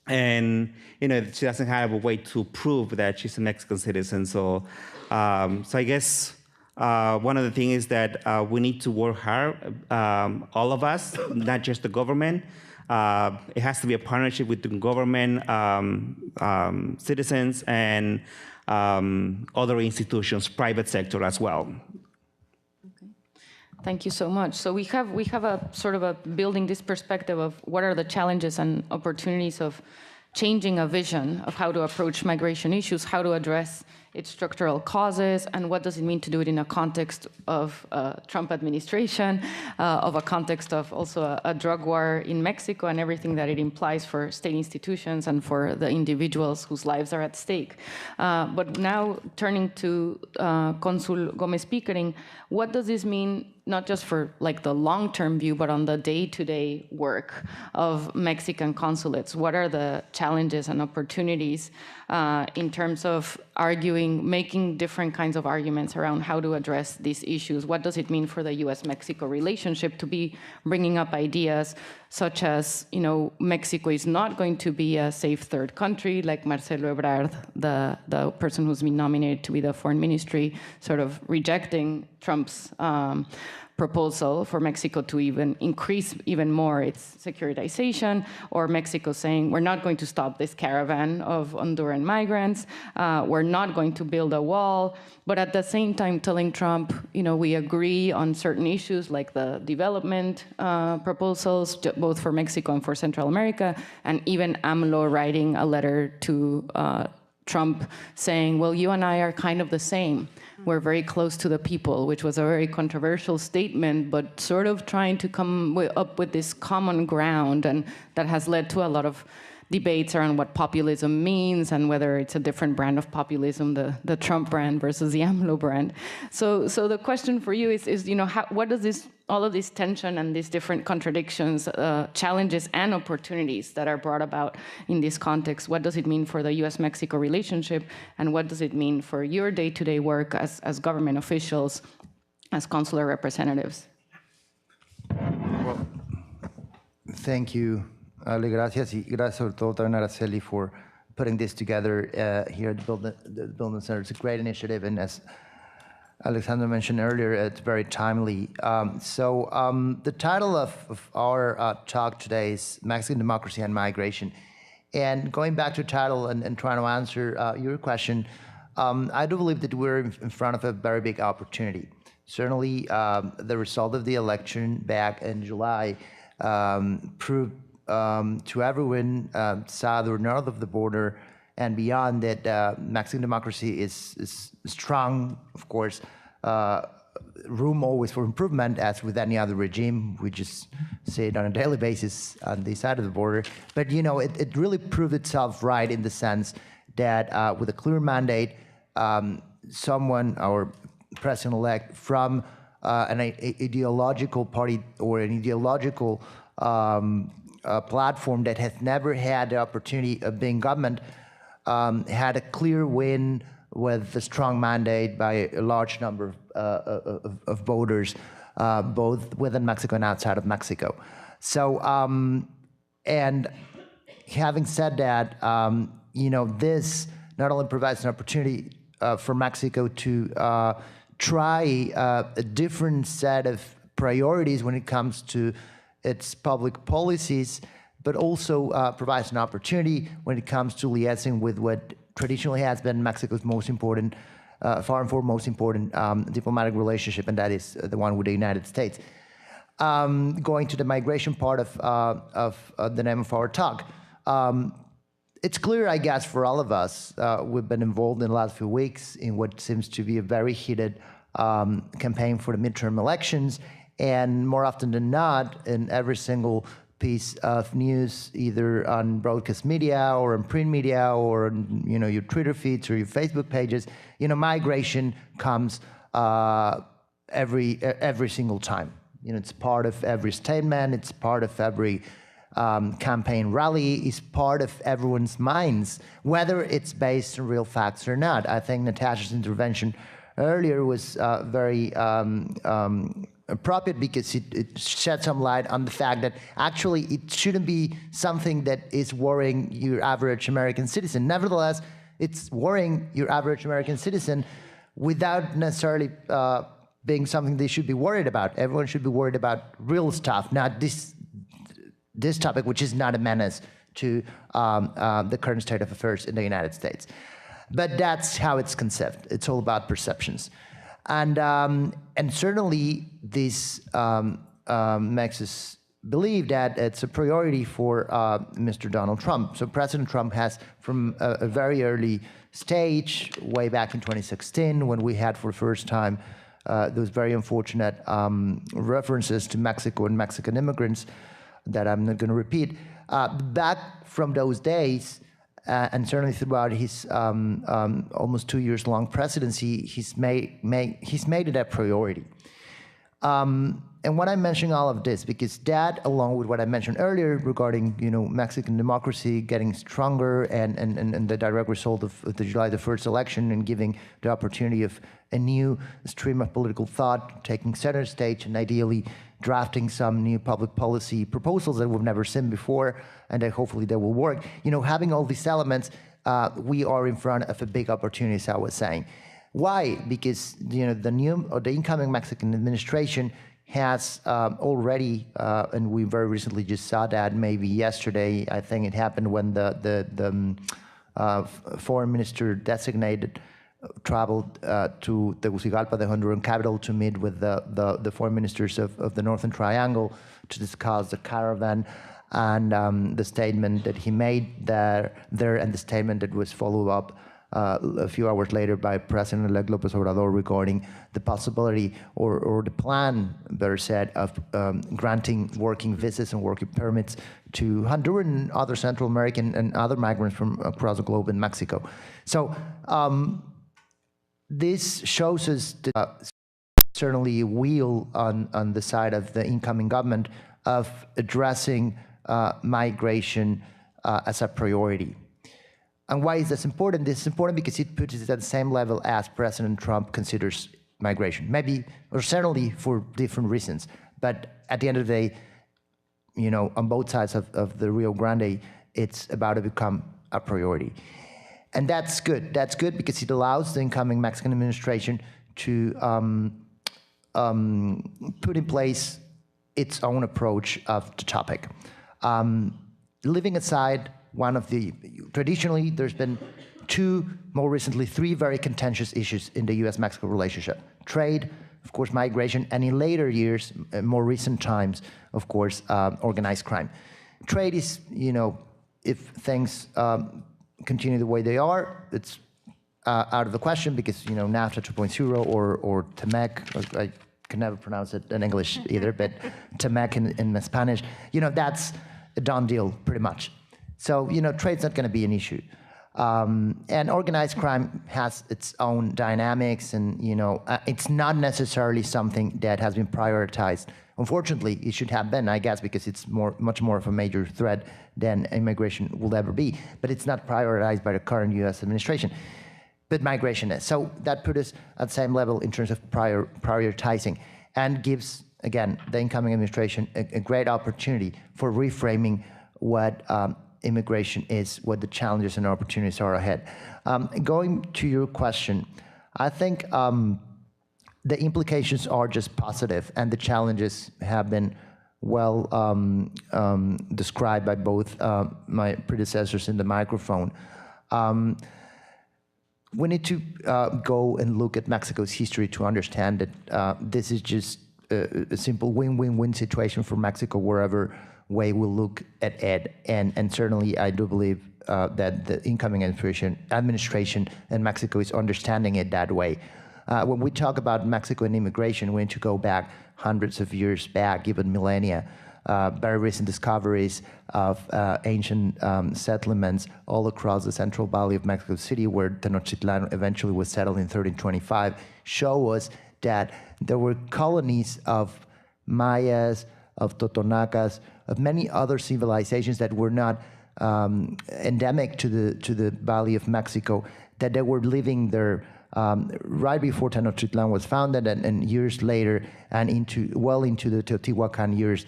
Speaker 4: and she doesn't have a way to prove that she's a Mexican citizen. So, so I guess one of the things is that we need to work hard, all of us, not just the government. It has to be a partnership with the government, citizens, and other institutions, private sector as well.
Speaker 2: Thank you so much. So we have a sort of a building this perspective of what are the challenges and opportunities of changing a vision of how to approach migration issues, how to address its structural causes, and what does it mean to do it in a context of Trump administration, of a context of also a drug war in Mexico and everything that it implies for state institutions and for the individuals whose lives are at stake. But now turning to Consul Gomez-Pickering, what does this mean not just for like the long-term view, but on the day-to-day work of Mexican consulates? What are the challenges and opportunities in terms of making different kinds of arguments around how to address these issues? What does it mean for the US-Mexico relationship to be bringing up ideas such as, Mexico is not going to be a safe third country, like Marcelo Ebrard, the person who's been nominated to be the foreign ministry, sort of rejecting Trump's proposal for Mexico to even increase even more its securitization, or Mexico saying, we're not going to stop this caravan of Honduran migrants, we're not going to build a wall, but at the same time telling Trump, we agree on certain issues like the development proposals, both for Mexico and for Central America, and even AMLO writing a letter to Trump saying, well, you and I are kind of the same. We're very close to the people, which was a very controversial statement, but sort of trying to come up with this common ground, and that has led to a lot of debates around what populism means and whether it's a different brand of populism, the Trump brand versus the AMLO brand. So the question for you is what does all of this tension and these different contradictions, challenges and opportunities that are brought about in this context, what does it mean for the US-Mexico relationship, and what does it mean for your day-to-day work as government officials, as consular representatives?
Speaker 5: Well, thank you. Ale, gracias, y gracias sobre todo también a Araceli for putting this together here at the Building Center. It's a great initiative, and as Alexandra mentioned earlier, it's very timely. The title of our talk today is Mexican Democracy and Migration. And going back to the title and trying to answer your question, I do believe that we're in front of a very big opportunity. Certainly, the result of the election back in July proved to everyone south or north of the border and beyond that Mexican democracy is strong, of course. Room always for improvement, as with any other regime. We just see it on a daily basis on the side of the border. But it really proved itself right in the sense that with a clear mandate, someone, our president-elect, from an ideological party or an ideological platform that has never had the opportunity of being government, had a clear win with a strong mandate by a large number of voters, both within Mexico and outside of Mexico. So, and having said that, this not only provides an opportunity for Mexico to try a different set of priorities when it comes to its public policies, but also provides an opportunity when it comes to liaising with what traditionally has been Mexico's most important, far and foremost important diplomatic relationship, and that is the one with the United States. Going to the migration part of the name of our talk, it's clear, I guess, for all of us, we've been involved in the last few weeks in what seems to be a very heated campaign for the midterm elections, and more often than not, in every single piece of news, either on broadcast media or in print media or your Twitter feeds or your Facebook pages, migration comes every single time. It's part of every statement. It's part of every campaign rally. It's part of everyone's minds, whether it's based on real facts or not. I think Natasha's intervention earlier was very appropriate because it shed some light on the fact that actually it shouldn't be something that is worrying your average American citizen. Nevertheless, it's worrying your average American citizen without necessarily being something they should be worried about. Everyone should be worried about real stuff, not this topic, which is not a menace to the current state of affairs in the United States. But that's how it's conceived. It's all about perceptions. And certainly this makes us believe that it's a priority for Mr. Donald Trump. So President Trump has, from a very early stage, way back in 2016, when we had for the first time those very unfortunate references to Mexico and Mexican immigrants that I'm not going to repeat, back from those days, and certainly throughout his almost 2 years long presidency, he's made it a priority. And when I'm mentioning all of this, because that, along with what I mentioned earlier regarding Mexican democracy getting stronger and the direct result of the July the 1st election and giving the opportunity of a new stream of political thought taking center stage and ideally drafting some new public policy proposals that we've never seen before, and that hopefully they will work. Having all these elements, we are in front of a big opportunity, as I was saying. Why? Because the incoming Mexican administration has already, and we very recently just saw that maybe yesterday. I think it happened when the foreign minister designated traveled to Tegucigalpa, the Honduran capital, to meet with the foreign ministers of the Northern Triangle to discuss the caravan and the statement that he made there and the statement that was followed up a few hours later by President-elect López Obrador regarding the possibility or the plan, better said, of granting working visas and working permits to Honduran and other Central American and other migrants from across the globe in Mexico. So this shows us that certainly a will on the side of the incoming government of addressing migration as a priority. And why is this important? This is important because it puts it at the same level as President Trump considers migration, maybe, or certainly for different reasons. But at the end of the day, you know, on both sides of the Rio Grande, it's about to become a priority. And that's good. That's good because it allows the incoming Mexican administration to put in place its own approach of the topic. Leaving aside one of the, traditionally there's been two, more recently three very contentious issues in the US-Mexico relationship. Trade, of course, migration, and in later years, more recent times, of course, organized crime. Trade is, you know, if things continue the way they are, it's out of the question because, you know, NAFTA 2.0 or TEMEC, I can never pronounce it in English either, but TEMEC in Spanish, you know, that's a done deal pretty much. So, you know, trade's not going to be an issue. And organized crime has its own dynamics and, you know, it's not necessarily something that has been prioritized. Unfortunately, it should have been, I guess, because it's much more of a major threat than immigration will ever be. But it's not prioritized by the current US administration. But migration is. So that put us at the same level in terms of prioritizing and gives, again, the incoming administration a great opportunity for reframing what immigration is, what the challenges and opportunities are ahead. Going to your question, I think the implications are just positive and the challenges have been well described by both my predecessors in the microphone. We need to go and look at Mexico's history to understand that this is just a simple win-win-win situation for Mexico wherever way we look at it. And certainly I do believe that the incoming administration in Mexico is understanding it that way. When we talk about Mexico and immigration, we need to go back hundreds of years back, even millennia. Very recent discoveries of ancient settlements all across the Central Valley of Mexico City, where Tenochtitlan eventually was settled in 1325, show us that there were colonies of Mayas, of Totonacas, of many other civilizations that were not endemic to the Valley of Mexico, that they were living there right before Tenochtitlan was founded, and years later, and well into the Teotihuacan years.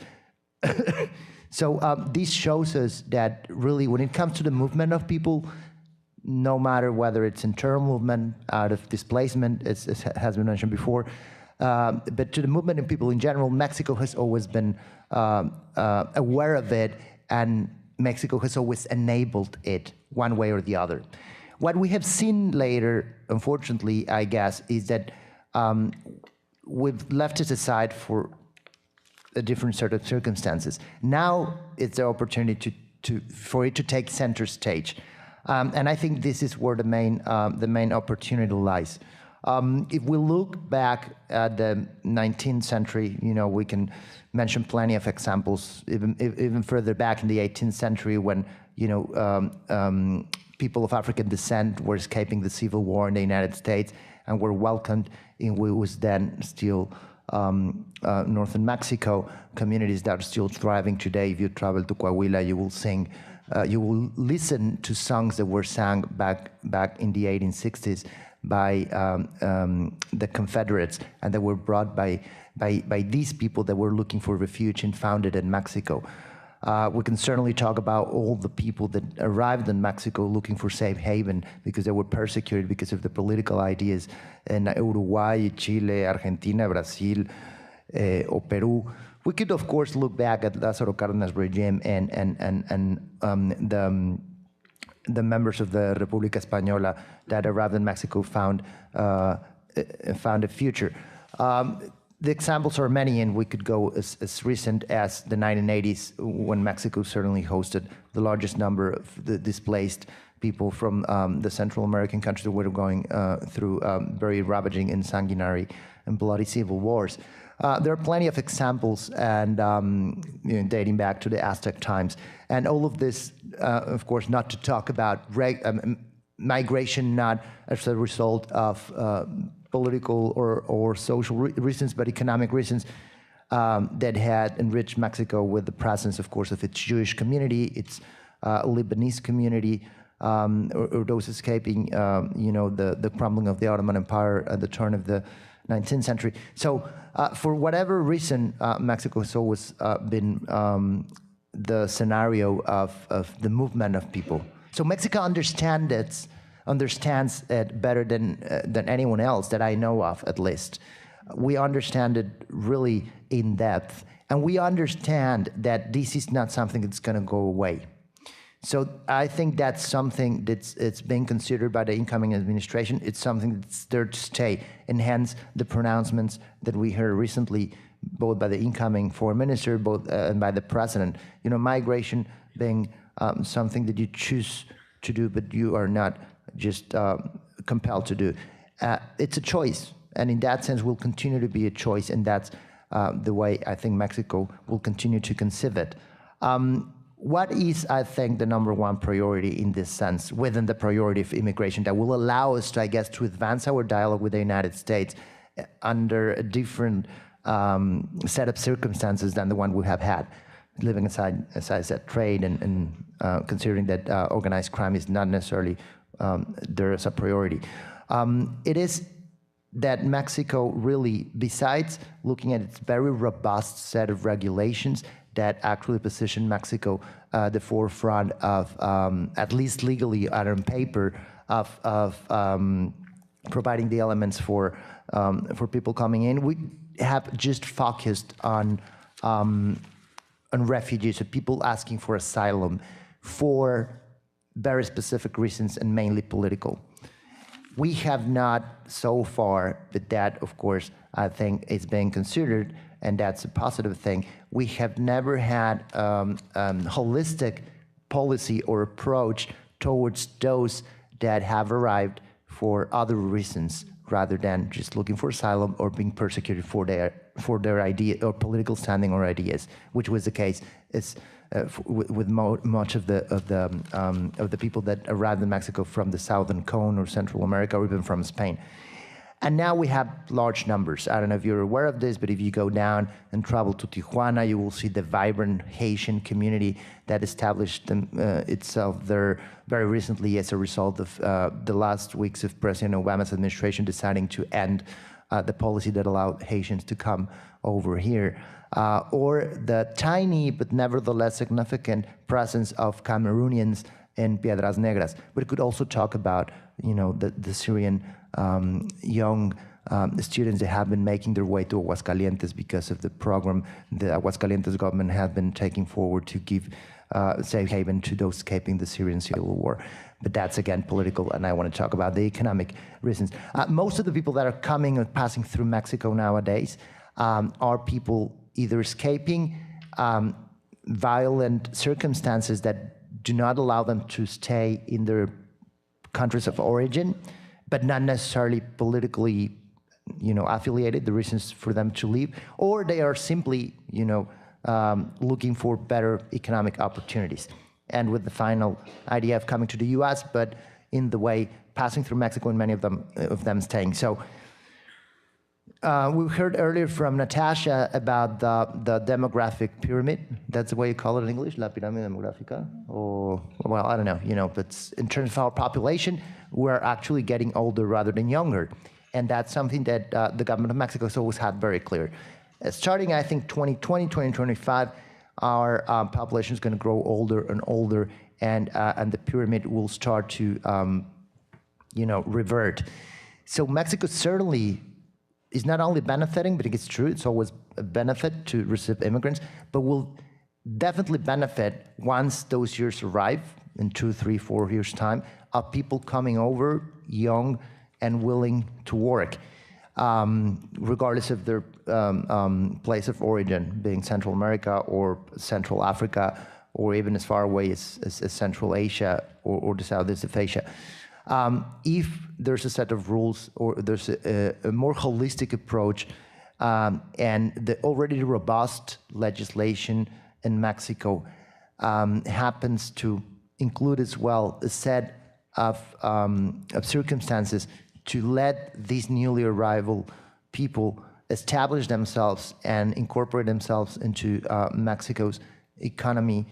Speaker 5: So this shows us that really when it comes to the movement of people, no matter whether it's internal movement out of displacement, as has been mentioned before, but to the movement of people in general, Mexico has always been aware of it, and Mexico has always enabled it one way or the other. What we have seen later, unfortunately, I guess, is that we've left it aside for a different sort of circumstances. Now it's the opportunity for it to take center stage. And I think this is where the main opportunity lies. If we look back at the 19th century, you know, we can mention plenty of examples, even further back in the 18th century when, you know, people of African descent were escaping the civil war in the United States and were welcomed in what was then still northern Mexico, communities that are still thriving today. If you travel to Coahuila, you will listen to songs that were sung back in the 1860s by the Confederates, and that were brought by these people that were looking for refuge and founded in Mexico. We can certainly talk about all the people that arrived in Mexico looking for safe haven because they were persecuted because of the political ideas in Uruguay, Chile, Argentina, Brazil, or Peru. We could, of course, look back at Lázaro Cárdenas' regime and the members of the República Española that arrived in Mexico found a future. the examples are many, and we could go as recent as the 1980s, when Mexico certainly hosted the largest number of the displaced people from the Central American countries that were going through very ravaging and sanguinary and bloody civil wars. There are plenty of examples, and dating back to the Aztec times, and all of this, of course, not to talk about migration, not as a result of political or social reasons, but economic reasons that had enriched Mexico with the presence, of course, of its Jewish community, its Lebanese community, or those escaping, the crumbling of the Ottoman Empire at the turn of the 19th century. So for whatever reason, Mexico has always been the scenario of the movement of people. So Mexico understands it better than anyone else that I know of, at least. We understand it really in depth, and we understand that this is not something that's going to go away. So I think that's something it's being considered by the incoming administration. It's something that's there to stay, and hence the pronouncements that we heard recently, both by the incoming foreign minister, and by the president. Migration being something that you choose to do, but you are not just compelled to do. It's a choice, and in that sense will continue to be a choice, and that's the way I think Mexico will continue to conceive it. What is, I think, the number one priority in this sense, within the priority of immigration, that will allow us to, I guess, to advance our dialogue with the United States under a different set of circumstances than the one we have had, living aside, as I said, trade and considering that organized crime is not necessarily there as a priority. It is that Mexico really, besides looking at its very robust set of regulations that actually position Mexico at the forefront of, at least legally and on paper, of providing the elements for people coming in, we have just focused on refugees, so people asking for asylum for very specific reasons and mainly political. We have not so far, but that, of course, I think is being considered, and that's a positive thing. We have never had a holistic policy or approach towards those that have arrived for other reasons, rather than just looking for asylum or being persecuted for their idea or political standing or ideas, which was the case with much of the people that arrived in Mexico from the Southern Cone or Central America, or even from Spain. And now we have large numbers. I don't know if you're aware of this, but if you go down and travel to Tijuana, you will see the vibrant Haitian community that established itself there very recently as a result of the last weeks of President Obama's administration deciding to end the policy that allowed Haitians to come over here. Or the tiny but nevertheless significant presence of Cameroonians in Piedras Negras. But it could also talk about, the Syrian young students that have been making their way to Aguascalientes because of the program the Aguascalientes government has been taking forward to give safe haven to those escaping the Syrian civil war. But that's, again, political, and I want to talk about the economic reasons. Most of the people that are coming or passing through Mexico nowadays are people either escaping violent circumstances that do not allow them to stay in their countries of origin, but not necessarily politically, affiliated, the reasons for them to leave, or they are simply, looking for better economic opportunities, and with the final idea of coming to the U.S., but in the way passing through Mexico, and many of them staying. So we heard earlier from Natasha about the demographic pyramid. That's the way you call it in English, la pirámide demográfica, or, well, I don't know, but in terms of our population, we're actually getting older rather than younger. And that's something that the government of Mexico has always had very clear. Starting, I think, 2020, 2025, our population is going to grow older and older, and the pyramid will start to, revert. So Mexico certainly is not only benefiting, but it's true, it's always a benefit to receive immigrants, but will definitely benefit once those years arrive, in 2, 3, 4 years' time, of people coming over, young and willing to work. regardless of their place of origin, being Central America or Central Africa, or even as far away as Central Asia or the Southeast of Asia. If there's a set of rules or there's a more holistic approach and the already robust legislation in Mexico happens to include as well a set of circumstances to let these newly arrival people establish themselves and incorporate themselves into Mexico's economy,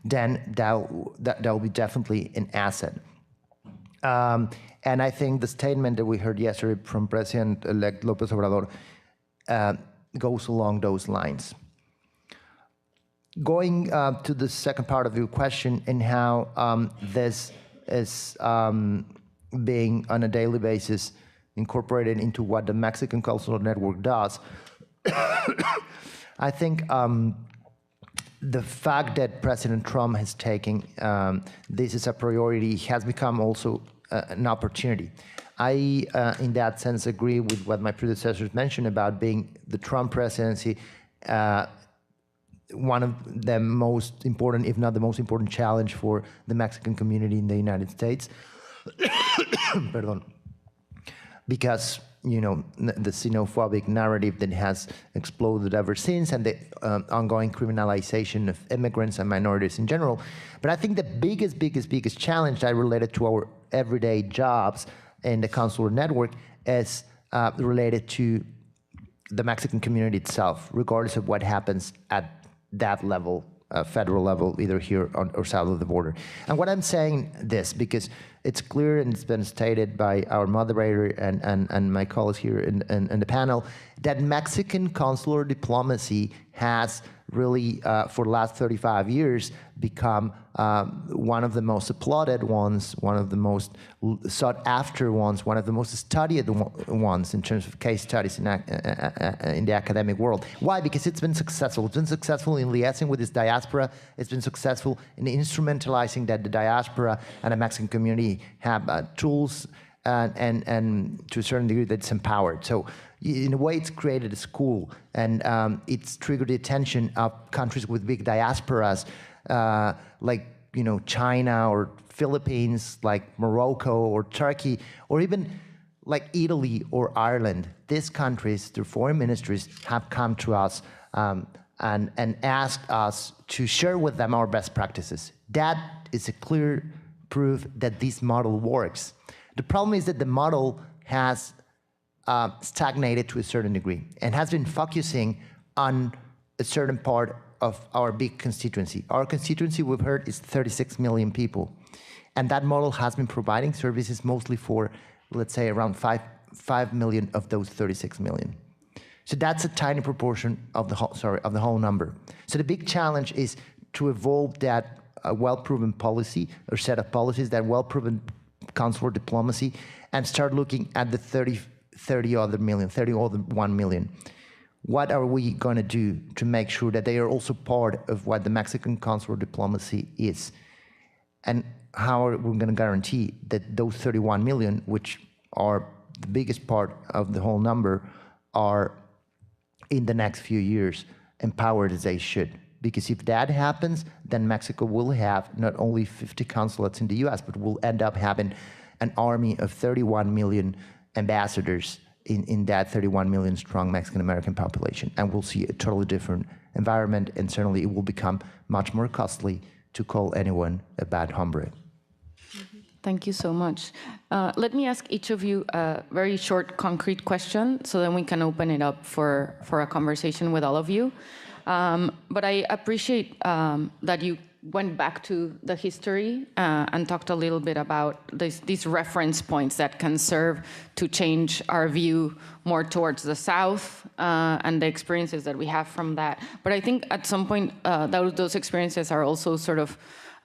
Speaker 5: then that will be definitely an asset. And I think the statement that we heard yesterday from President-elect López Obrador goes along those lines. Going to the second part of your question and how this is being on a daily basis incorporated into what the Mexican Cultural Network does, I think the fact that President Trump has taken this as a priority has become also an opportunity. I, in that sense, agree with what my predecessors mentioned about being the Trump presidency one of the most important, if not the most important challenge for the Mexican community in the United States. Perdón. Because, you know, the xenophobic narrative that has exploded ever since and the ongoing criminalization of immigrants and minorities in general. But I think the biggest challenge that related to our everyday jobs in the consular network is related to the Mexican community itself, regardless of what happens at that level, federal level, either here or south of the border. And what I'm saying this, because it's clear and it's been stated by our moderator and my colleagues here in the panel, that Mexican consular diplomacy has really, for the last 35 years, become one of the most applauded ones, one of the most sought after ones, one of the most studied ones in terms of case studies in the academic world. Why? Because it's been successful. It's been successful in liaising with its diaspora. It's been successful in instrumentalizing that the diaspora and the Mexican community have tools and to a certain degree that's empowered. So in a way, it's created a school, and it's triggered the attention of countries with big diasporas, like, you know, China or Philippines, like Morocco or Turkey, or even like Italy or Ireland. These countries, their foreign ministries, have come to us and asked us to share with them our best practices. That is a clear proof that this model works. The problem is that the model has stagnated to a certain degree and has been focusing on a certain part of our big constituency. Our constituency, we've heard, is 36 million people. And that model has been providing services mostly for, let's say, around 5 million of those 36 million. So that's a tiny proportion of the whole number. So the big challenge is to evolve that well-proven policy or set of policies, that well-proven consular diplomacy, and start looking at the 31 million. What are we going to do to make sure that they are also part of what the Mexican consular diplomacy is? And how are we going to guarantee that those 31 million, which are the biggest part of the whole number, are in the next few years empowered as they should? Because if that happens, then Mexico will have not only 50 consulates in the US, but will end up having an army of 31 million ambassadors in that 31 million strong Mexican-American population. And we'll see a totally different environment, and certainly it will become much more costly to call anyone a bad hombre.
Speaker 2: Thank you so much. Let me ask each of you a very short, concrete question, so then we can open it up for a conversation with all of you. But I appreciate that you went back to the history and talked a little bit about these reference points that can serve to change our view more towards the South and the experiences that we have from that. But I think at some point, those experiences are also sort of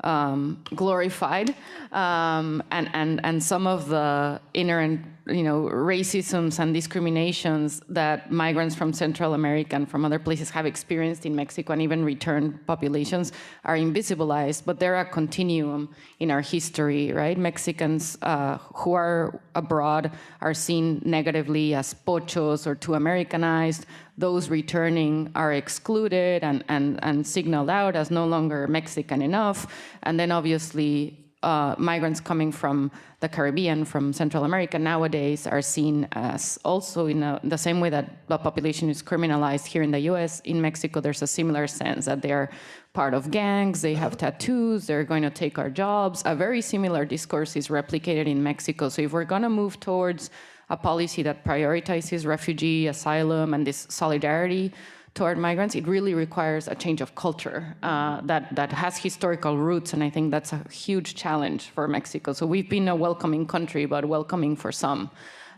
Speaker 2: glorified, and some of the inherent, racisms and discriminations that migrants from Central America and from other places have experienced in Mexico, and even returned populations, are invisibilized, but they're a continuum in our history, right? Mexicans who are abroad are seen negatively as pochos or too Americanized. Those returning are excluded and signaled out as no longer Mexican enough. And then obviously migrants coming from the Caribbean, from Central America nowadays are seen as also in the same way that the population is criminalized here in the US. In Mexico, there's a similar sense that they're part of gangs, they have tattoos, they're going to take our jobs. A very similar discourse is replicated in Mexico. So if we're going to move towards a policy that prioritizes refugee, asylum, and this solidarity toward migrants, it really requires a change of culture that has historical roots, and I think that's a huge challenge for Mexico. So we've been a welcoming country, but welcoming for some,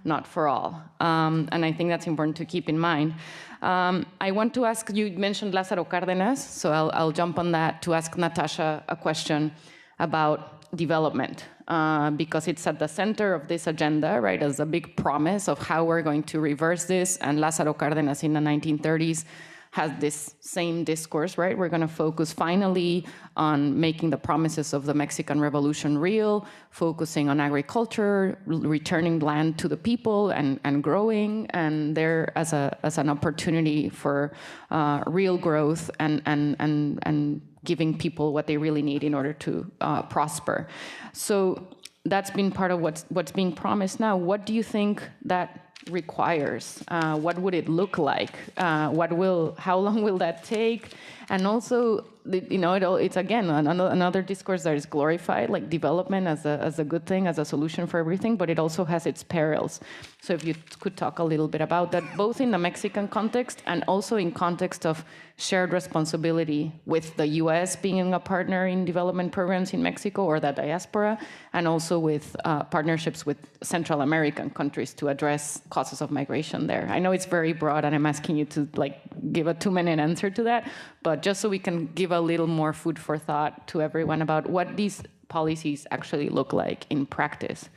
Speaker 2: not for all. And I think that's important to keep in mind. I want to ask, you mentioned Lázaro Cárdenas, so I'll jump on that to ask Natasha a question about development, because it's at the center of this agenda, right, as a big promise of how we're going to reverse this. And Lázaro Cárdenas in the 1930s had this same discourse, right? We're going to focus finally on making the promises of the Mexican Revolution real, focusing on agriculture, returning land to the people and growing, and there as an opportunity for real growth and giving people what they really need in order to prosper. So that's been part of what's being promised now. What do you think that requires? What would it look like? How long will that take? And also, it's again another discourse that is glorified, like development as a good thing, as a solution for everything, but it also has its perils. So if you could talk a little bit about that, both in the Mexican context and also in context of shared responsibility with the US being a partner in development programs in Mexico or the diaspora, and also with partnerships with Central American countries to address causes of migration there. I know it's very broad and I'm asking you to give a 2-minute answer to that, but just so we can give a little more food for thought to everyone about what these policies actually look like in practice.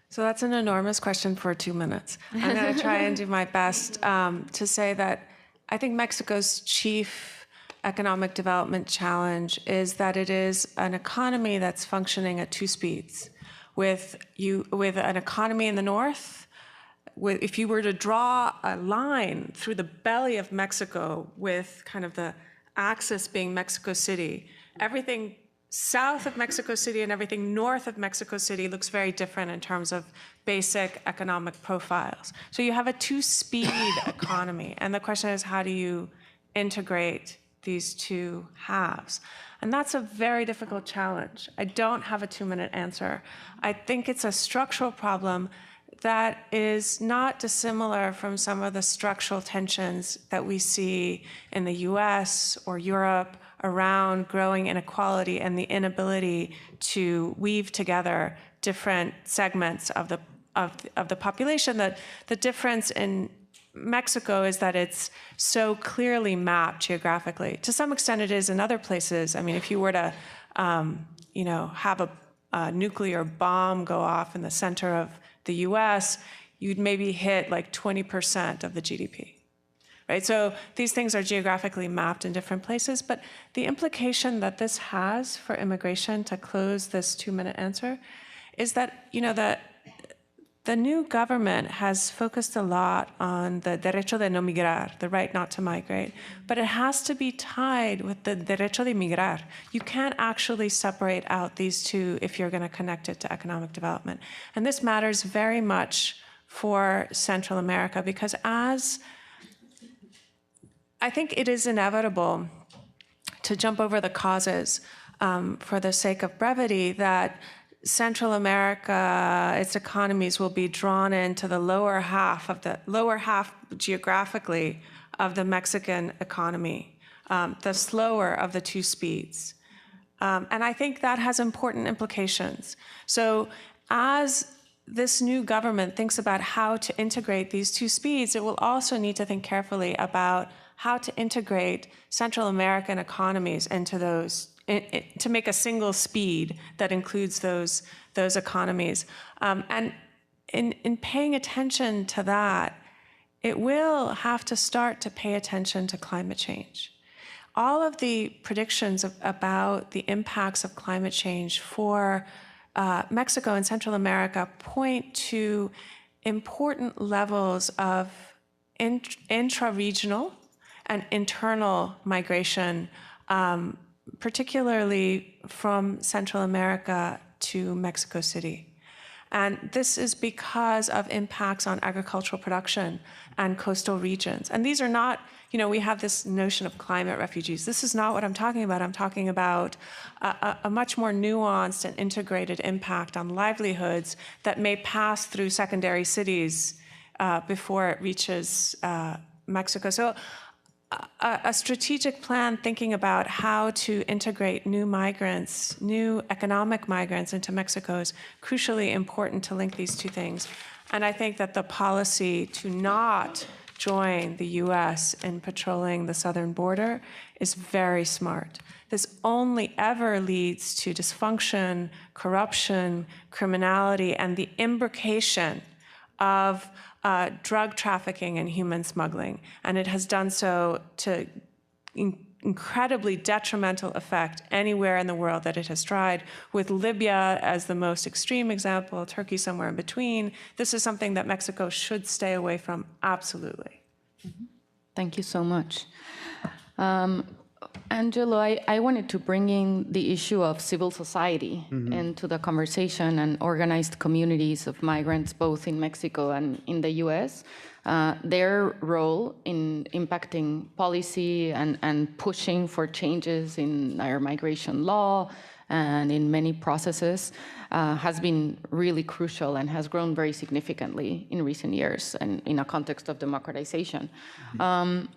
Speaker 3: So that's an enormous question for 2 minutes. I'm going to try and do my best to say that I think Mexico's chief economic development challenge is that it is an economy that's functioning at 2 speeds. With an economy in the north, if you were to draw a line through the belly of Mexico with kind of the axis being Mexico City, everything south of Mexico City and everything north of Mexico City looks very different in terms of basic economic profiles. So you have a 2-speed economy. And the question is, how do you integrate these 2 halves? And that's a very difficult challenge. I don't have a 2-minute answer. I think it's a structural problem that is not dissimilar from some of the structural tensions that we see in the US or Europe around growing inequality and the inability to weave together different segments of the population. That the difference in Mexico is that it's so clearly mapped geographically. To some extent, it is in other places. I mean, if you were to, have a nuclear bomb go off in the center of the U.S., you'd maybe hit like 20% of the GDP. Right? So these things are geographically mapped in different places, but the implication that this has for immigration, to close this 2-minute answer, is that, the new government has focused a lot on the derecho de no migrar, the right not to migrate, but it has to be tied with the derecho de migrar. You can't actually separate out these two if you're going to connect it to economic development. And this matters very much for Central America, because I think it is inevitable to jump over the causes for the sake of brevity, that Central America, its economies will be drawn into the lower half geographically of the Mexican economy, the slower of the 2 speeds. And I think that has important implications. So as this new government thinks about how to integrate these 2 speeds, it will also need to think carefully about how to integrate Central American economies into those to make a single speed that includes those economies. And in paying attention to that, it will have to start to pay attention to climate change. All of the predictions about the impacts of climate change for Mexico and Central America point to important levels of intra-regional and internal migration, particularly from Central America to Mexico City. And this is because of impacts on agricultural production and coastal regions. And these are not, we have this notion of climate refugees. This is not what I'm talking about. I'm talking about a much more nuanced and integrated impact on livelihoods that may pass through secondary cities before it reaches Mexico. So a strategic plan thinking about how to integrate new migrants, new economic migrants into Mexico is crucially important to link these two things. And I think that the policy to not join the US in patrolling the southern border is very smart. This only ever leads to dysfunction, corruption, criminality, and the imbrication of drug trafficking and human smuggling. And it has done so to incredibly detrimental effect anywhere in the world that it has tried, with Libya as the most extreme example, Turkey somewhere in between. This is something that Mexico should stay away from, absolutely.
Speaker 2: Thank you so much. Angelo, I wanted to bring in the issue of civil society into the conversation and organized communities of migrants, both in Mexico and in the US. Their role in impacting policy and pushing for changes in our migration law and in many processes has been really crucial and has grown very significantly in recent years and in a context of democratization.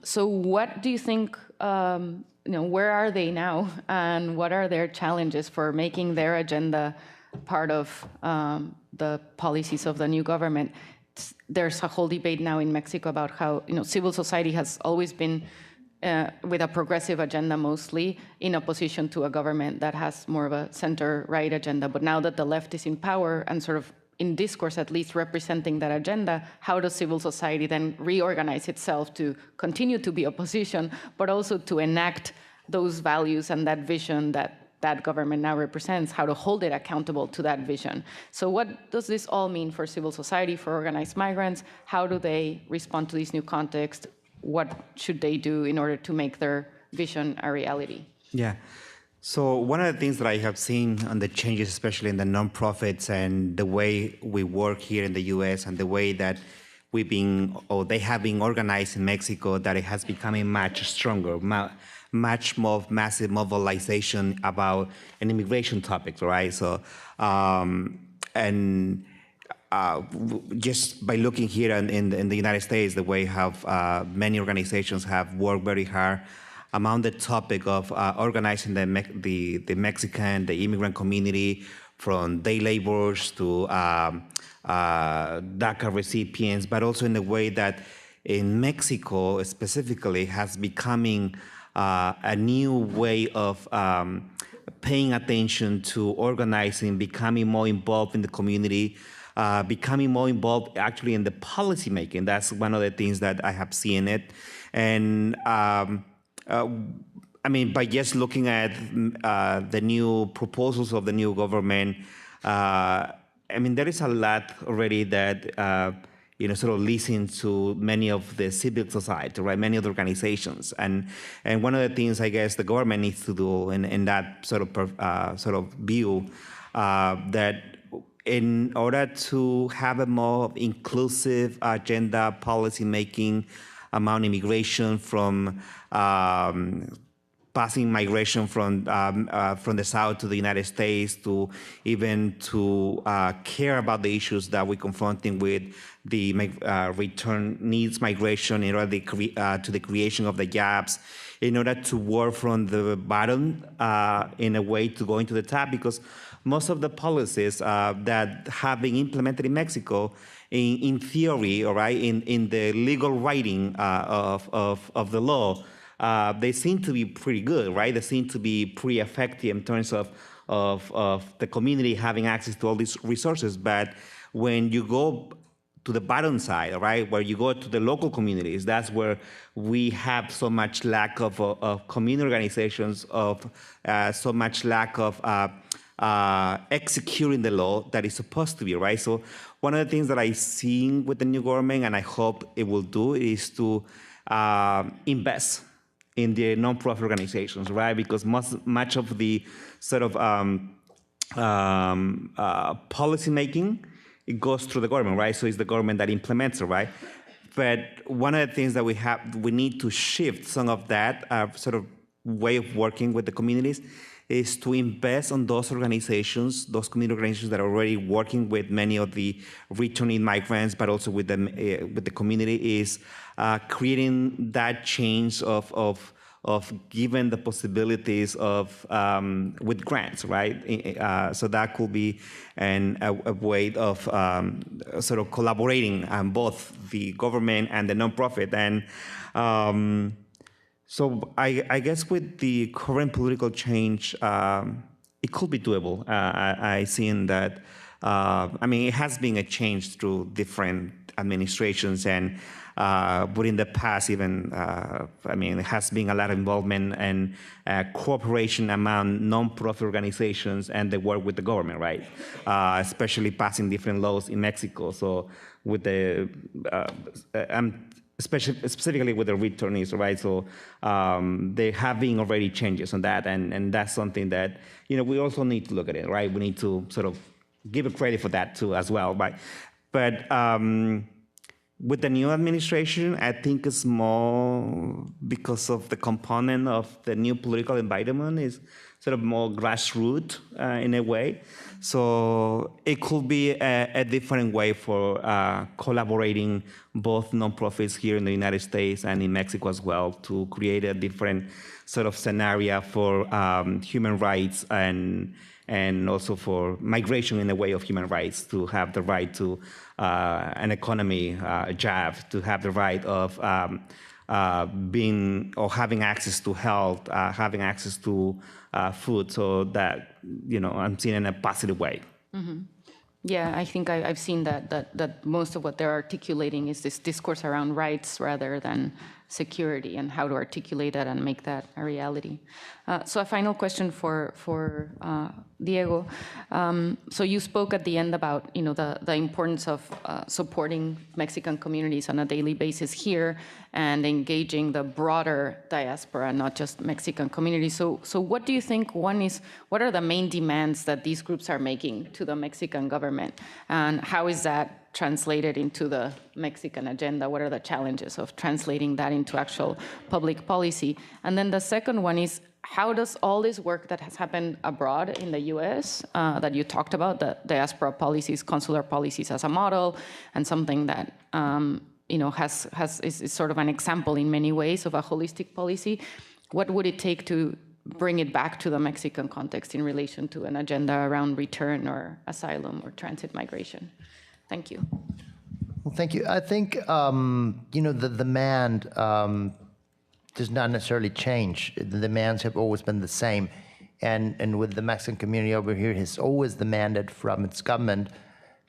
Speaker 2: So what do you think, where are they now and what are their challenges for making their agenda part of the policies of the new government? There's a whole debate now in Mexico about how civil society has always been with a progressive agenda mostly in opposition to a government that has more of a center-right agenda. But now that the left is in power and sort of in discourse at least representing that agenda, how does civil society then reorganize itself to continue to be opposition, but also to enact those values and that vision that government now represents, how to hold it accountable to that vision? So what does this all mean for civil society, for organized migrants? How do they respond to this new context? What should they do in order to make their vision a reality?
Speaker 4: Yeah. So one of the things that I have seen on the changes, especially in the nonprofits and the way we work here in the US and the way that they have been organized in Mexico, that it has become much stronger, much more massive mobilization about an immigration topic, right? So, just by looking here in the United States, the way how many organizations have worked very hard among the topic of organizing the Mexican, the immigrant community, from day laborers to DACA recipients, but also in the way that in Mexico specifically has becoming a new way of paying attention to organizing, becoming more involved in the community, becoming more involved actually in the policy making. That's one of the things that I have seen it. And by just looking at the new proposals of the new government, there is a lot already that sort of listen to many of the civil society, right? Many of the organizations, and one of the things I guess the government needs to do in that sort of view, that in order to have a more inclusive agenda, policy making among immigration from passing migration from the South to the United States, to even to care about the issues that we're confronting with the return needs migration, in order to the creation of the jobs, in order to work from the bottom in a way to go into the top, because most of the policies that have been implemented in Mexico, in theory, all right, in the legal writing of the law, they seem to be pretty good, right? They seem to be pretty effective in terms of the community having access to all these resources. But when you go to the bottom side, right, where you go to the local communities, that's where we have so much lack of community organizations, of so much lack of executing the law that is supposed to be, right? So one of the things that I've seen with the new government, and I hope it will do, is to invest in the nonprofit organizations, right? Because much of the sort of policy making, it goes through the government, right? So it's the government that implements it, right? But one of the things that we need to shift some of that sort of way of working with the communities is to invest on those organizations, those community organizations that are already working with many of the returning migrants, but also with the community, is creating that change of given the possibilities of with grants, right? So that could be a way of sort of collaborating on both the government and the nonprofit. And so I guess with the current political change, it could be doable. I seen that. I mean, it has been a change through different administrations, and but in the past, even I mean, there has been a lot of involvement and cooperation among non-profit organizations and they work with the government, right? Especially passing different laws in Mexico. So with the specifically with the returnees, right? So there have been already changes on that, and that's something that we also need to look at it, right? We need to sort of give a credit for that too as well, right? But with the new administration, I think it's more because of the component of the new political environment is sort of more grassroots in a way. So it could be a different way for collaborating both nonprofits here in the United States and in Mexico as well to create a different sort of scenario for human rights and also for migration in the way of human rights, to have the right to an economy, a job, to have the right of being or having access to health, having access to food, so that I'm seeing in a positive way.
Speaker 2: Mm-hmm. Yeah, I think I've seen that most of what they're articulating is this discourse around rights rather than security, and how to articulate that and make that a reality. So a final question for Diego. So you spoke at the end about the importance of supporting Mexican communities on a daily basis here and engaging the broader diaspora, not just Mexican communities. So what do you think what are the main demands that these groups are making to the Mexican government, and how is that translated into the Mexican agenda? What are the challenges of translating that into actual public policy? And then the second one is, how does all this work that has happened abroad in the US that you talked about, the diaspora policies, consular policies as a model, and something that is sort of an example in many ways of a holistic policy, what would it take to bring it back to the Mexican context in relation to an agenda around return or asylum or transit migration? Thank you.
Speaker 5: Well, thank you. I think, the demand does not necessarily change. The demands have always been the same. And with the Mexican community over here, has always demanded from its government,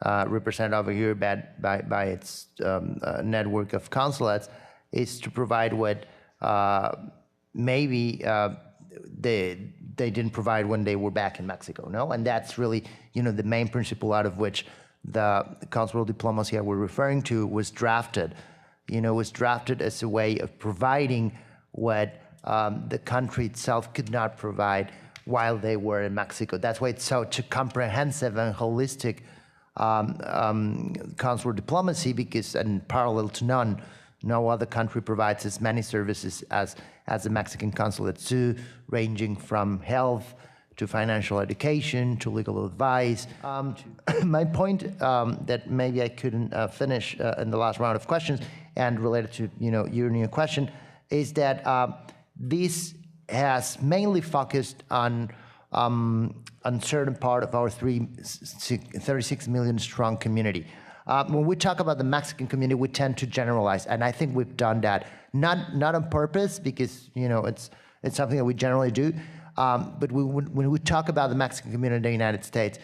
Speaker 5: represented over here by its network of consulates, is to provide what maybe they didn't provide when they were back in Mexico, no? And that's really, the main principle out of which the consular diplomacy I were referring to was drafted. Was drafted as a way of providing what the country itself could not provide while they were in Mexico. That's why it's such a comprehensive and holistic consular diplomacy, because, and parallel to none, no other country provides as many services as the Mexican consulate do, ranging from health to financial education, to legal advice. My point that maybe I couldn't finish in the last round of questions, and related to your new question, is that this has mainly focused on certain part of our 36 million strong community. When we talk about the Mexican community, we tend to generalize, and I think we've done that, not on purpose, because it's something that we generally do. But when we talk about the Mexican community in the United States,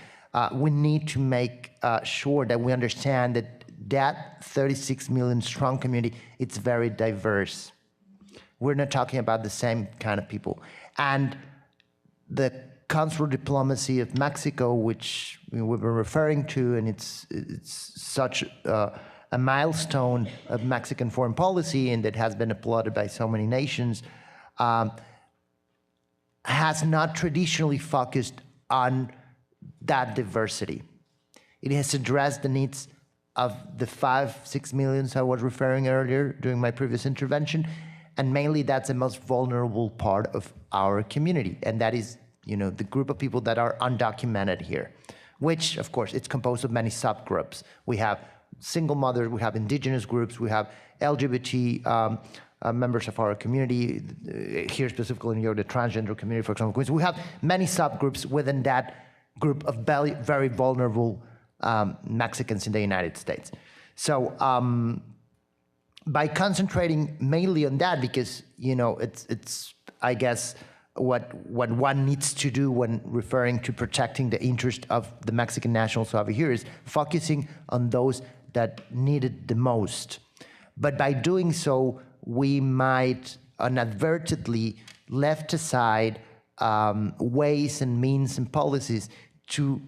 Speaker 5: we need to make sure that we understand that 36 million strong community, it's very diverse. We're not talking about the same kind of people. And the consular diplomacy of Mexico, which we've been referring to, and it's such a milestone of Mexican foreign policy, and that has been applauded by so many nations, has not traditionally focused on that diversity. It has addressed the needs of the 5-6 millions I was referring earlier during my previous intervention, and mainly that's the most vulnerable part of our community, and that is the group of people that are undocumented here, which, of course, it's composed of many subgroups. We have single mothers, we have indigenous groups, we have LGBT members of our community, here specifically in the transgender community, for example. We have many subgroups within that group of very vulnerable Mexicans in the United States. So by concentrating mainly on that, because it's I guess what one needs to do when referring to protecting the interest of the Mexican nationals over here is focusing on those that need it the most. But by doing so, we might inadvertently left aside ways and means and policies to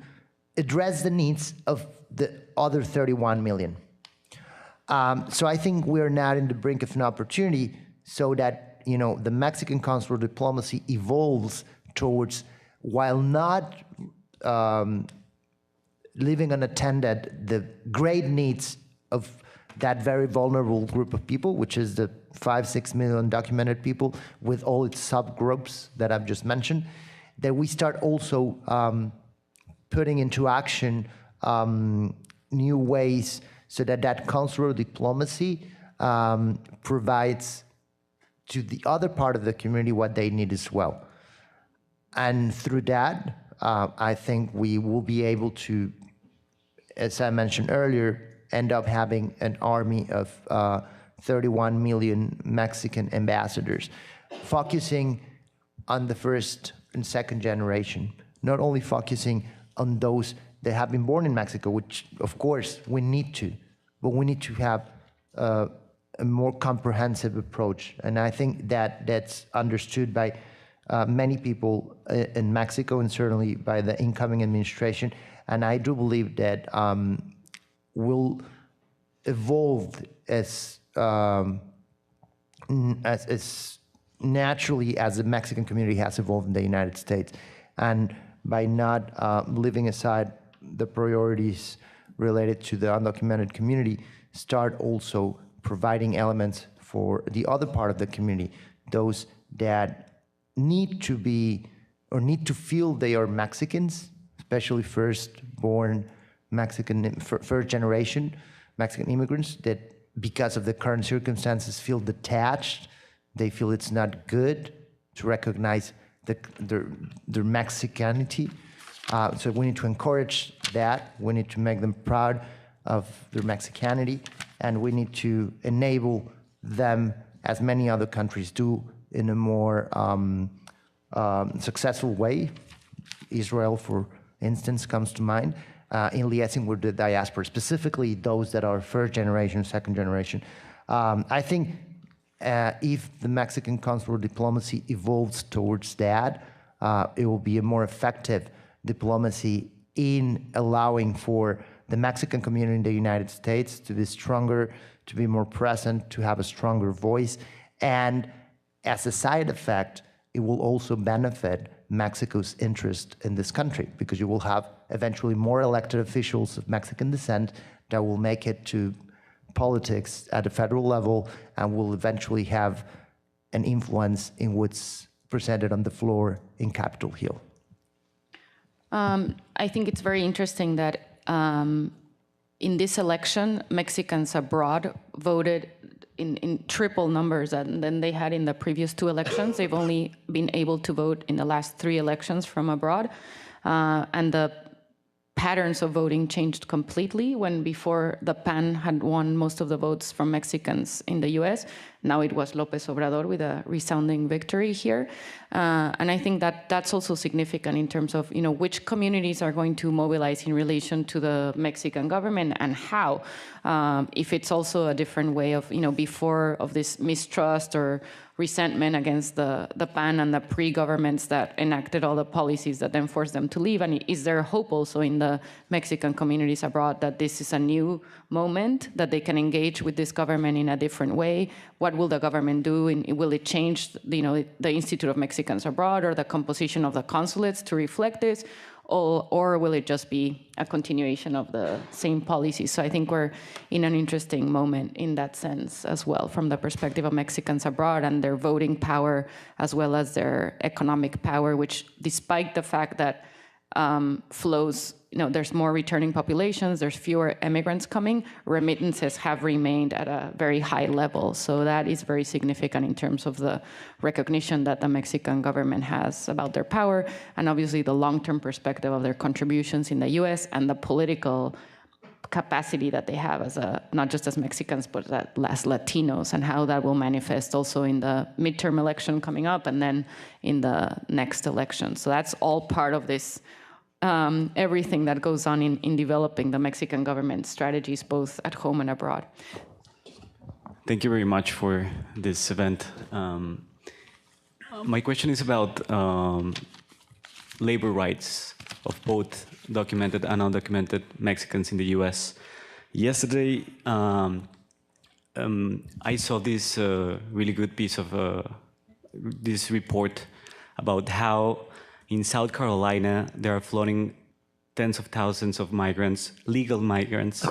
Speaker 5: address the needs of the other 31 million. So I think we're now in the brink of an opportunity so that the Mexican consular diplomacy evolves towards, while not leaving unattended the great needs of that very vulnerable group of people, which is the 5-6 million documented people with all its subgroups that I've just mentioned, that we start also putting into action new ways so that consular diplomacy provides to the other part of the community what they need as well. And through that, I think we will be able to, as I mentioned earlier, end up having an army of 31 million Mexican ambassadors, focusing on the first and second generation, not only focusing on those that have been born in Mexico, which of course we need to, but we need to have a more comprehensive approach. And I think that's understood by many people in Mexico, and certainly by the incoming administration. And I do believe that will evolve as naturally as the Mexican community has evolved in the United States. And by not leaving aside the priorities related to the undocumented community, start also providing elements for the other part of the community, those that need to be or need to feel they are Mexicans, especially first-born Mexican, first generation Mexican immigrants, that because of the current circumstances feel detached, they feel it's not good to recognize their Mexicanity. So we need to encourage that. We need to make them proud of their Mexicanity, and we need to enable them, as many other countries do, in a more successful way. Israel, for instance, comes to mind, in liaising with the diaspora, specifically those that are first generation, second generation. I think if the Mexican consular diplomacy evolves towards that, it will be a more effective diplomacy in allowing for the Mexican community in the United States to be stronger, to be more present, to have a stronger voice. And as a side effect, it will also benefit Mexico's interest in this country, because you will have eventually more elected officials of Mexican descent that will make it to politics at the federal level and will eventually have an influence in what's presented on the floor in Capitol Hill.
Speaker 2: I think it's very interesting that in this election, Mexicans abroad voted in triple numbers than they had in the previous two elections. They've only been able to vote in the last 3 elections from abroad. And the patterns of voting changed completely when before the PAN had won most of the votes from Mexicans in the US. Now it was López Obrador with a resounding victory here. And I think that that's also significant in terms of, which communities are going to mobilize in relation to the Mexican government and how. If it's also a different way of, before of this mistrust or resentment against the PAN and the pre-governments that enacted all the policies that then forced them to leave. And is there hope also in the Mexican communities abroad that this is a new moment, that they can engage with this government in a different way? What will the government do? Will it change, the Institute of Mexicans Abroad or the composition of the consulates to reflect this? Or will it just be a continuation of the same policies? So I think we're in an interesting moment in that sense as well, from the perspective of Mexicans abroad and their voting power, as well as their economic power, which despite the fact that flows, there's more returning populations, there's fewer immigrants coming, remittances have remained at a very high level. So that is very significant in terms of the recognition that the Mexican government has about their power, and obviously the long-term perspective of their contributions in the US and the political capacity that they have as not just as Mexicans, but as Latinos, and how that will manifest also in the midterm election coming up and then in the next election. So that's all part of this everything that goes on in developing the Mexican government strategies, both at home and abroad.
Speaker 6: Thank you very much for this event. My question is about labor rights of both documented and undocumented Mexicans in the US. Yesterday, I saw this really good piece of this report about how in South Carolina, they are flooding tens of thousands of migrants, legal migrants,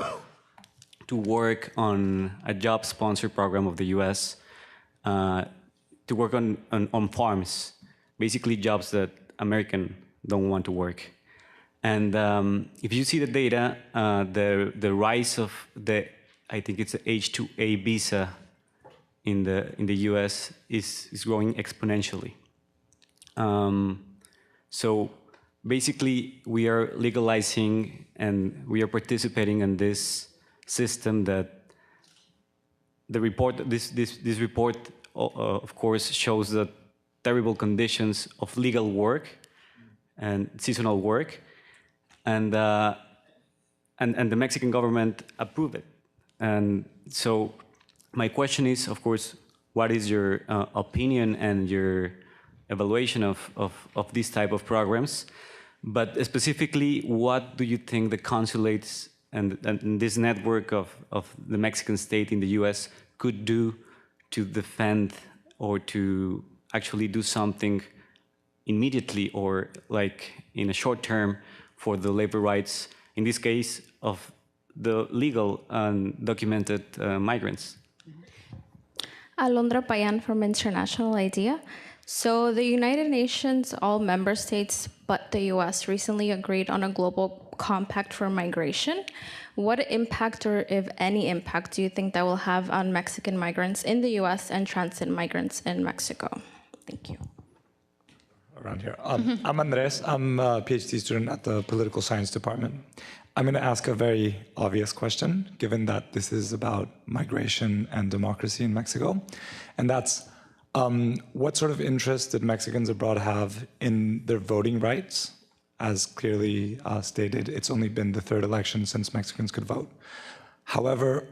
Speaker 6: to work on a job sponsor program of the US, to work on farms, basically jobs that Americans don't want to work. And if you see the data, the rise of I think it's the H-2A visa in the US is growing exponentially. So basically, we are legalizing and we are participating in this system that the report, this report, of course, shows the terrible conditions of legal work and seasonal work, and the Mexican government approved it. And so my question is, of course, what is your opinion and your evaluation of these type of programs, but specifically, what do you think the consulates and this network of the Mexican state in the US could do to defend or to actually do something immediately or like in a short term for the labor rights, in this case, of the legal and documented migrants?
Speaker 7: Alondra Payan from International IDEA. So the United Nations, all member states but the US recently agreed on a global compact for migration. What impact, or if any impact, do you think that will have on Mexican migrants in the US and transit migrants in Mexico? Thank you.
Speaker 8: Around here. I'm Andrés. I'm a PhD student at the Political Science Department. I'm going to ask a very obvious question, given that this is about migration and democracy in Mexico. And that's, what sort of interest did Mexicans abroad have in their voting rights? As clearly stated, it's only been the third election since Mexicans could vote. However,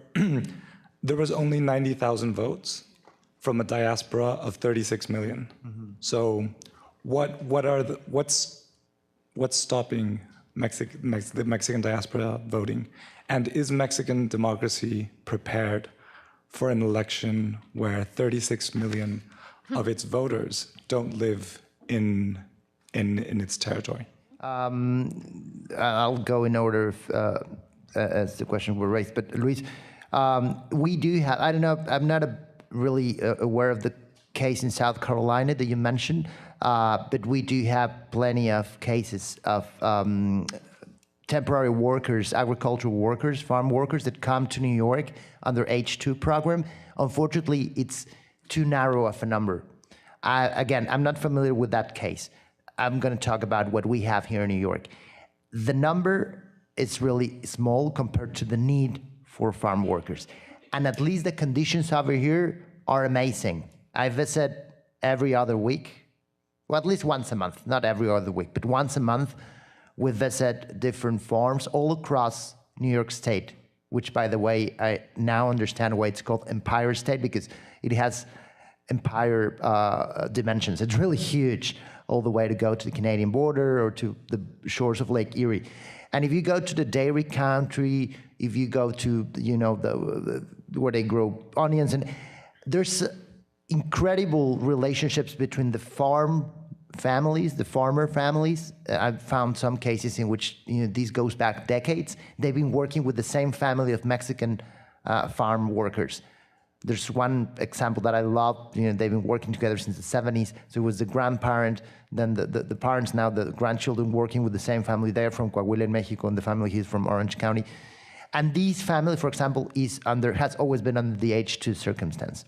Speaker 8: there was only 90,000 votes from a diaspora of 36 million. Mm-hmm. So what's stopping the Mexican diaspora voting? And is Mexican democracy prepared for an election where 36 million of its voters don't live in its territory?
Speaker 5: I'll go in order as the questions were raised. But Luis, we do have, I don't know, I'm not really aware of the case in South Carolina that you mentioned, but we do have plenty of cases of temporary workers, agricultural workers, farm workers that come to New York under H-2 program. Unfortunately, it's too narrow of a number. Again, I'm not familiar with that case. I'm going to talk about what we have here in New York. the number is really small compared to the need for farm workers. And at least the conditions over here are amazing. I visit every other week, well, at least once a month, not every other week, but once a month, we visit different farms all across New York State, which, by the way, I now understand why it's called Empire State, because it has empire dimensions. It's really huge, all the way to go to the Canadian border or to the shores of Lake Erie. And if you go to the dairy country, if you go to, you know, where they grow onions, and there's incredible relationships between the farm families, the farmer families. I've found some cases in which, you know, this goes back decades. They've been working with the same family of Mexican farm workers. There's one example that I love. You know, they've been working together since the 70s. So it was the grandparent, then the parents, now the grandchildren working with the same family. They're from Coahuila, Mexico, and the family is from Orange County. And this family, for example, has always been under the H2 circumstance.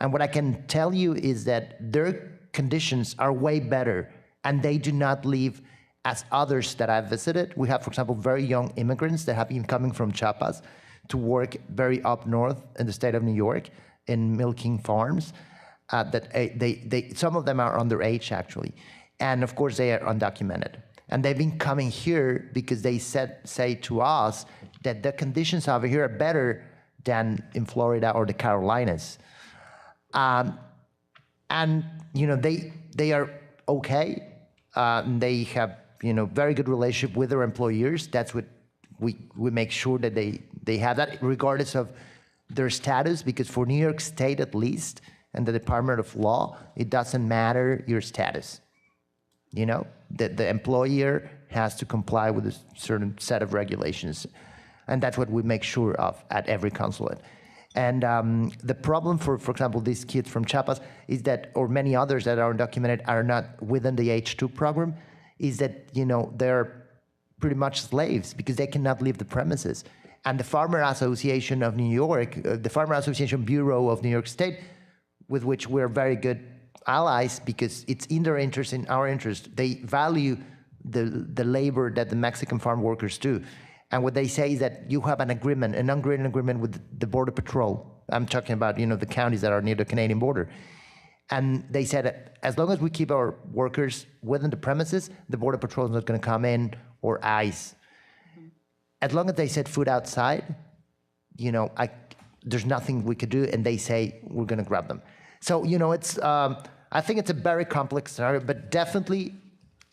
Speaker 5: And what I can tell you is that their conditions are way better, and they do not live as others that I've visited. We have, for example, very young immigrants that have been coming from Chiapas to work very up north in the state of New York in milking farms. Some of them are underage, actually. And of course, they are undocumented. And they've been coming here because they say to us that the conditions over here are better than in Florida or the Carolinas. And you know, they are okay. They have, you know, very good relationship with their employers. That's what we make sure that they have that, regardless of their status, because for New York State, at least, and the Department of Law, it doesn't matter your status. You know, the employer has to comply with a certain set of regulations. And that's what we make sure of at every consulate. And the problem for example, these kids from Chiapas is that, or many others that are undocumented are not within the H2 program, is that, you know, they're pretty much slaves because they cannot leave the premises. And the Farmer Association of New York, the Farmer Association Bureau of New York State, with which we're very good allies because it's in their interest, in our interest. They value the labor that the Mexican farm workers do. And what they say is that you have an agreement, an unwritten agreement with the Border Patrol. I'm talking about, you know, the counties that are near the Canadian border. And they said that as long as we keep our workers within the premises, the Border Patrol is not going to come in, or ICE. Mm-hmm. As long as they set foot outside, you know, there's nothing we could do, and they say we're going to grab them. So, you know, it's I think it's a very complex scenario, but definitely,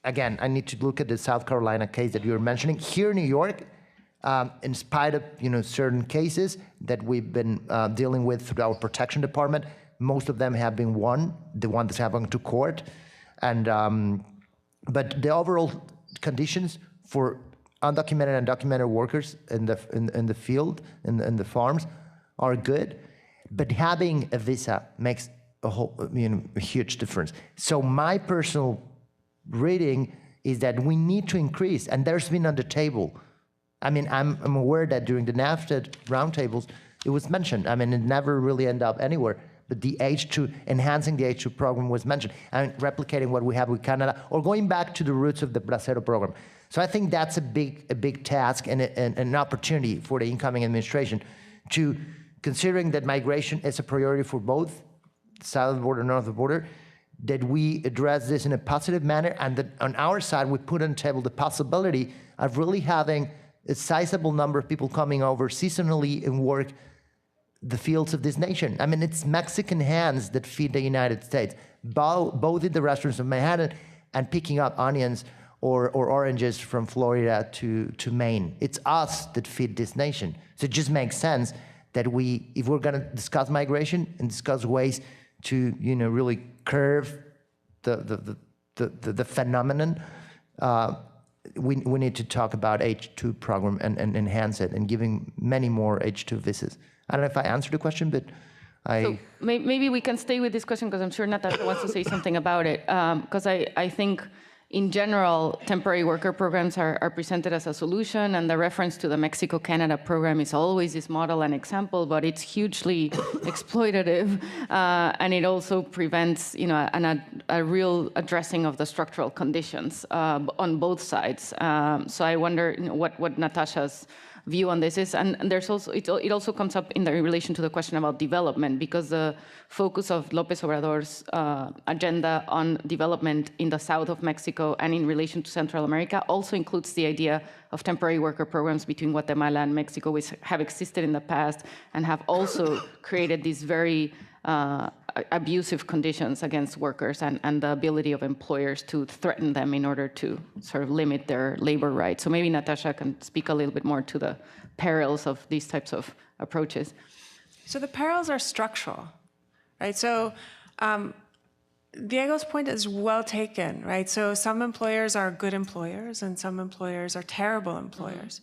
Speaker 5: again, I need to look at the South Carolina case that you were mentioning. Here in New York, in spite of, you know, certain cases that we've been dealing with through our protection department, most of them have been won, the ones that have gone to court. And but the overall conditions for undocumented and documented workers in the field, in the farms, are good. But having a visa makes a huge difference. So my personal reading is that we need to increase, and there's been on the table. I mean, I'm aware that during the NAFTA roundtables, it was mentioned. I mean, it never really ended up anywhere. But the H2, enhancing the H2 program was mentioned, and replicating what we have with Canada, or going back to the roots of the Bracero program. So I think that's a big task and an opportunity for the incoming administration to, considering that migration is a priority for both south of the border and north of the border, that we address this in a positive manner, and that on our side, we put on the table the possibility of really having a sizable number of people coming over seasonally and work the fields of this nation. I mean, it's Mexican hands that feed the United States, both in the restaurants of Manhattan and picking up onions or oranges from Florida to Maine. It's us that feed this nation. So it just makes sense that if we're gonna discuss migration and discuss ways to, you know, really curb the phenomenon, we need to talk about H2 program and enhance it, and giving many more H2 visas. I don't know if I answered the question, but
Speaker 2: So maybe we can stay with this question, because I'm sure Natasha wants to say something about it, because I think in general, temporary worker programs are presented as a solution, and the reference to the Mexico-Canada program is always this model and example, but it's hugely exploitative, and it also prevents, a real addressing of the structural conditions on both sides. So I wonder what Natasha's view on this is, and there's also it also comes up in relation to the question about development, because the focus of López Obrador's agenda on development in the south of Mexico and in relation to Central America also includes the idea of temporary worker programs between Guatemala and Mexico, which have existed in the past and have also created these very abusive conditions against workers and the ability of employers to threaten them in order to sort of limit their labor rights. So maybe Natasha can speak a little bit more to the perils of these types of approaches.
Speaker 3: So the perils are structural, right? So Diego's point is well taken, right? So some employers are good employers and some employers are terrible employers.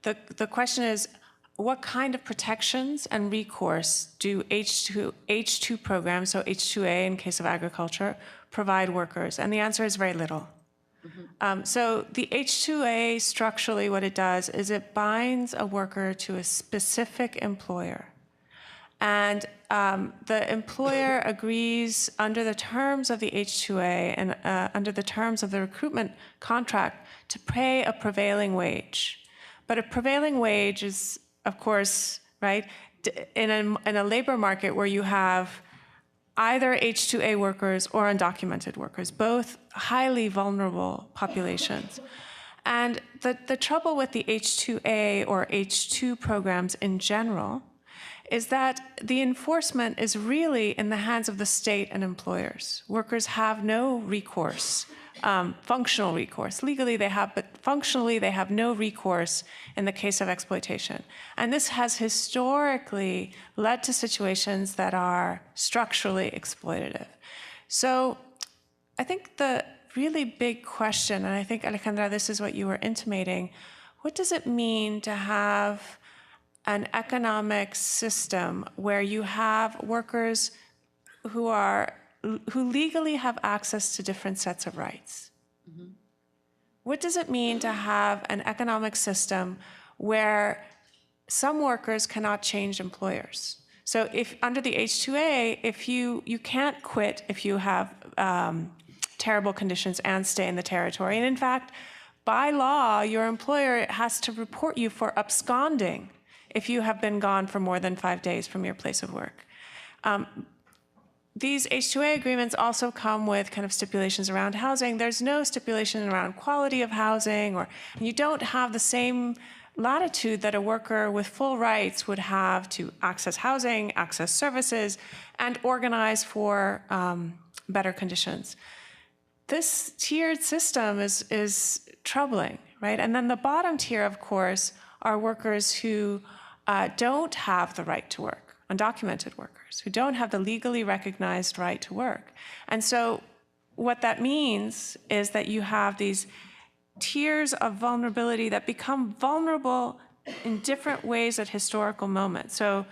Speaker 3: Mm-hmm. The question is, what kind of protections and recourse do H2 programs, so H2A in case of agriculture, provide workers? And the answer is very little. Mm-hmm. So the H2A, structurally, what it does is it binds a worker to a specific employer. And the employer agrees under the terms of the H2A and under the terms of the recruitment contract to pay a prevailing wage. But a prevailing wage is, of course, right, in a labor market where you have either H2A workers or undocumented workers, both highly vulnerable populations. And the trouble with the H2A or H2 programs in general is that the enforcement is really in the hands of the state and employers. Workers have no recourse, functional recourse. Legally they have, but functionally they have no recourse in the case of exploitation. And this has historically led to situations that are structurally exploitative. So I think the really big question, and I think, Alejandra, this is what you were intimating, what does it mean to have an economic system where you have workers who legally have access to different sets of rights? Mm-hmm. What does it mean to have an economic system where some workers cannot change employers? So if under the H2A, if you can't quit if you have terrible conditions and stay in the territory. And in fact, by law, your employer has to report you for absconding if you have been gone for more than 5 days from your place of work. These H2A agreements also come with kind of stipulations around housing. There's no stipulation around quality of housing, or you don't have the same latitude that a worker with full rights would have to access housing, access services, and organize for better conditions. This tiered system is troubling, right? And then the bottom tier, of course, are workers who don't have the right to work, undocumented workers, who don't have the legally recognized right to work. And so what that means is that you have these tiers of vulnerability that become vulnerable in different ways at historical moments. So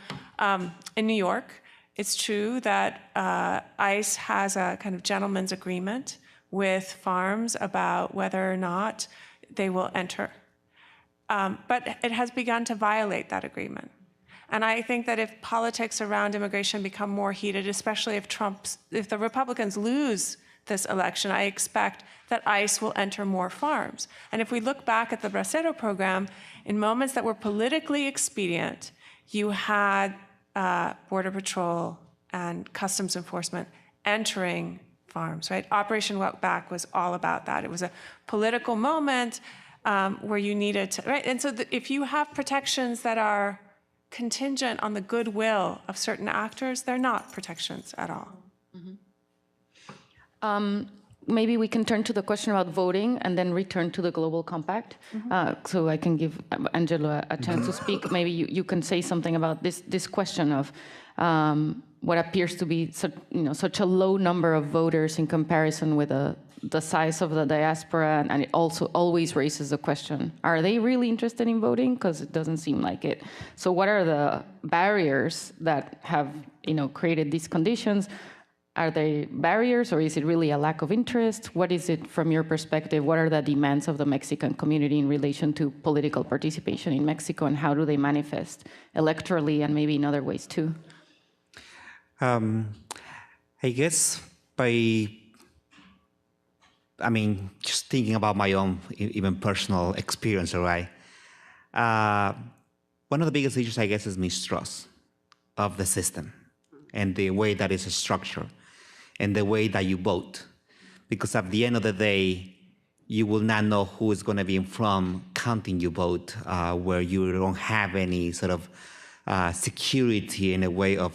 Speaker 3: in New York, it's true that ICE has a kind of gentleman's agreement with farms about whether or not they will enter. But it has begun to violate that agreement. And I think that if politics around immigration become more heated, especially if the Republicans lose this election, I expect that ICE will enter more farms. And if we look back at the Bracero program, in moments that were politically expedient, you had Border Patrol and Customs Enforcement entering farms, right? Operation Walk Back was all about that. It was a political moment where you needed to, right? And so if you have protections that are contingent on the goodwill of certain actors, they're not protections at all.
Speaker 2: Mm-hmm. Maybe we can turn to the question about voting and then return to the Global Compact. Mm-hmm. So I can give Angelo a chance to speak. Maybe you can say something about this question of what appears to be such a low number of voters in comparison with the size of the diaspora, and it also always raises the question, are they really interested in voting? Because it doesn't seem like it. So what are the barriers that have created these conditions? Are there barriers, or is it really a lack of interest? What is it from your perspective? What are the demands of the Mexican community in relation to political participation in Mexico, and how do they manifest electorally and maybe in other ways too?
Speaker 4: I guess just thinking about my own even personal experience, right? One of the biggest issues, I guess, is mistrust of the system and the way that it's structured and the way that you vote. Because at the end of the day, you will not know who is going to be from counting your vote, where you don't have any sort of security in a way of,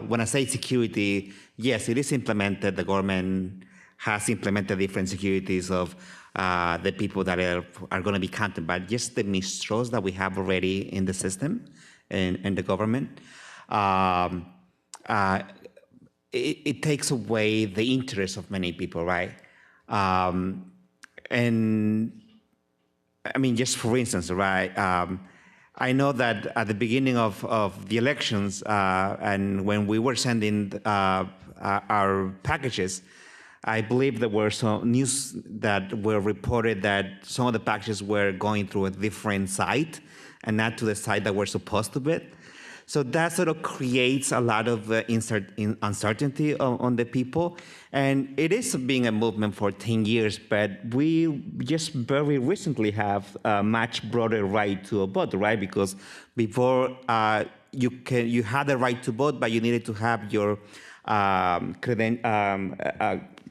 Speaker 4: when I say security, yes, it is implemented. The government has implemented different securities of the people that are going to be counted, but just the mistrust that we have already in the system and the government, it takes away the interest of many people, right? And I mean, just for instance, right? I know that at the beginning of the elections, and when we were sending our packages, I believe there were some news that were reported that some of the packages were going through a different site and not to the site that we're supposed to be. So that sort of creates a lot of uncertainty on the people. And it is being a movement for 10 years, but we just very recently have a much broader right to vote, right? Because before you had the right to vote, but you needed to have your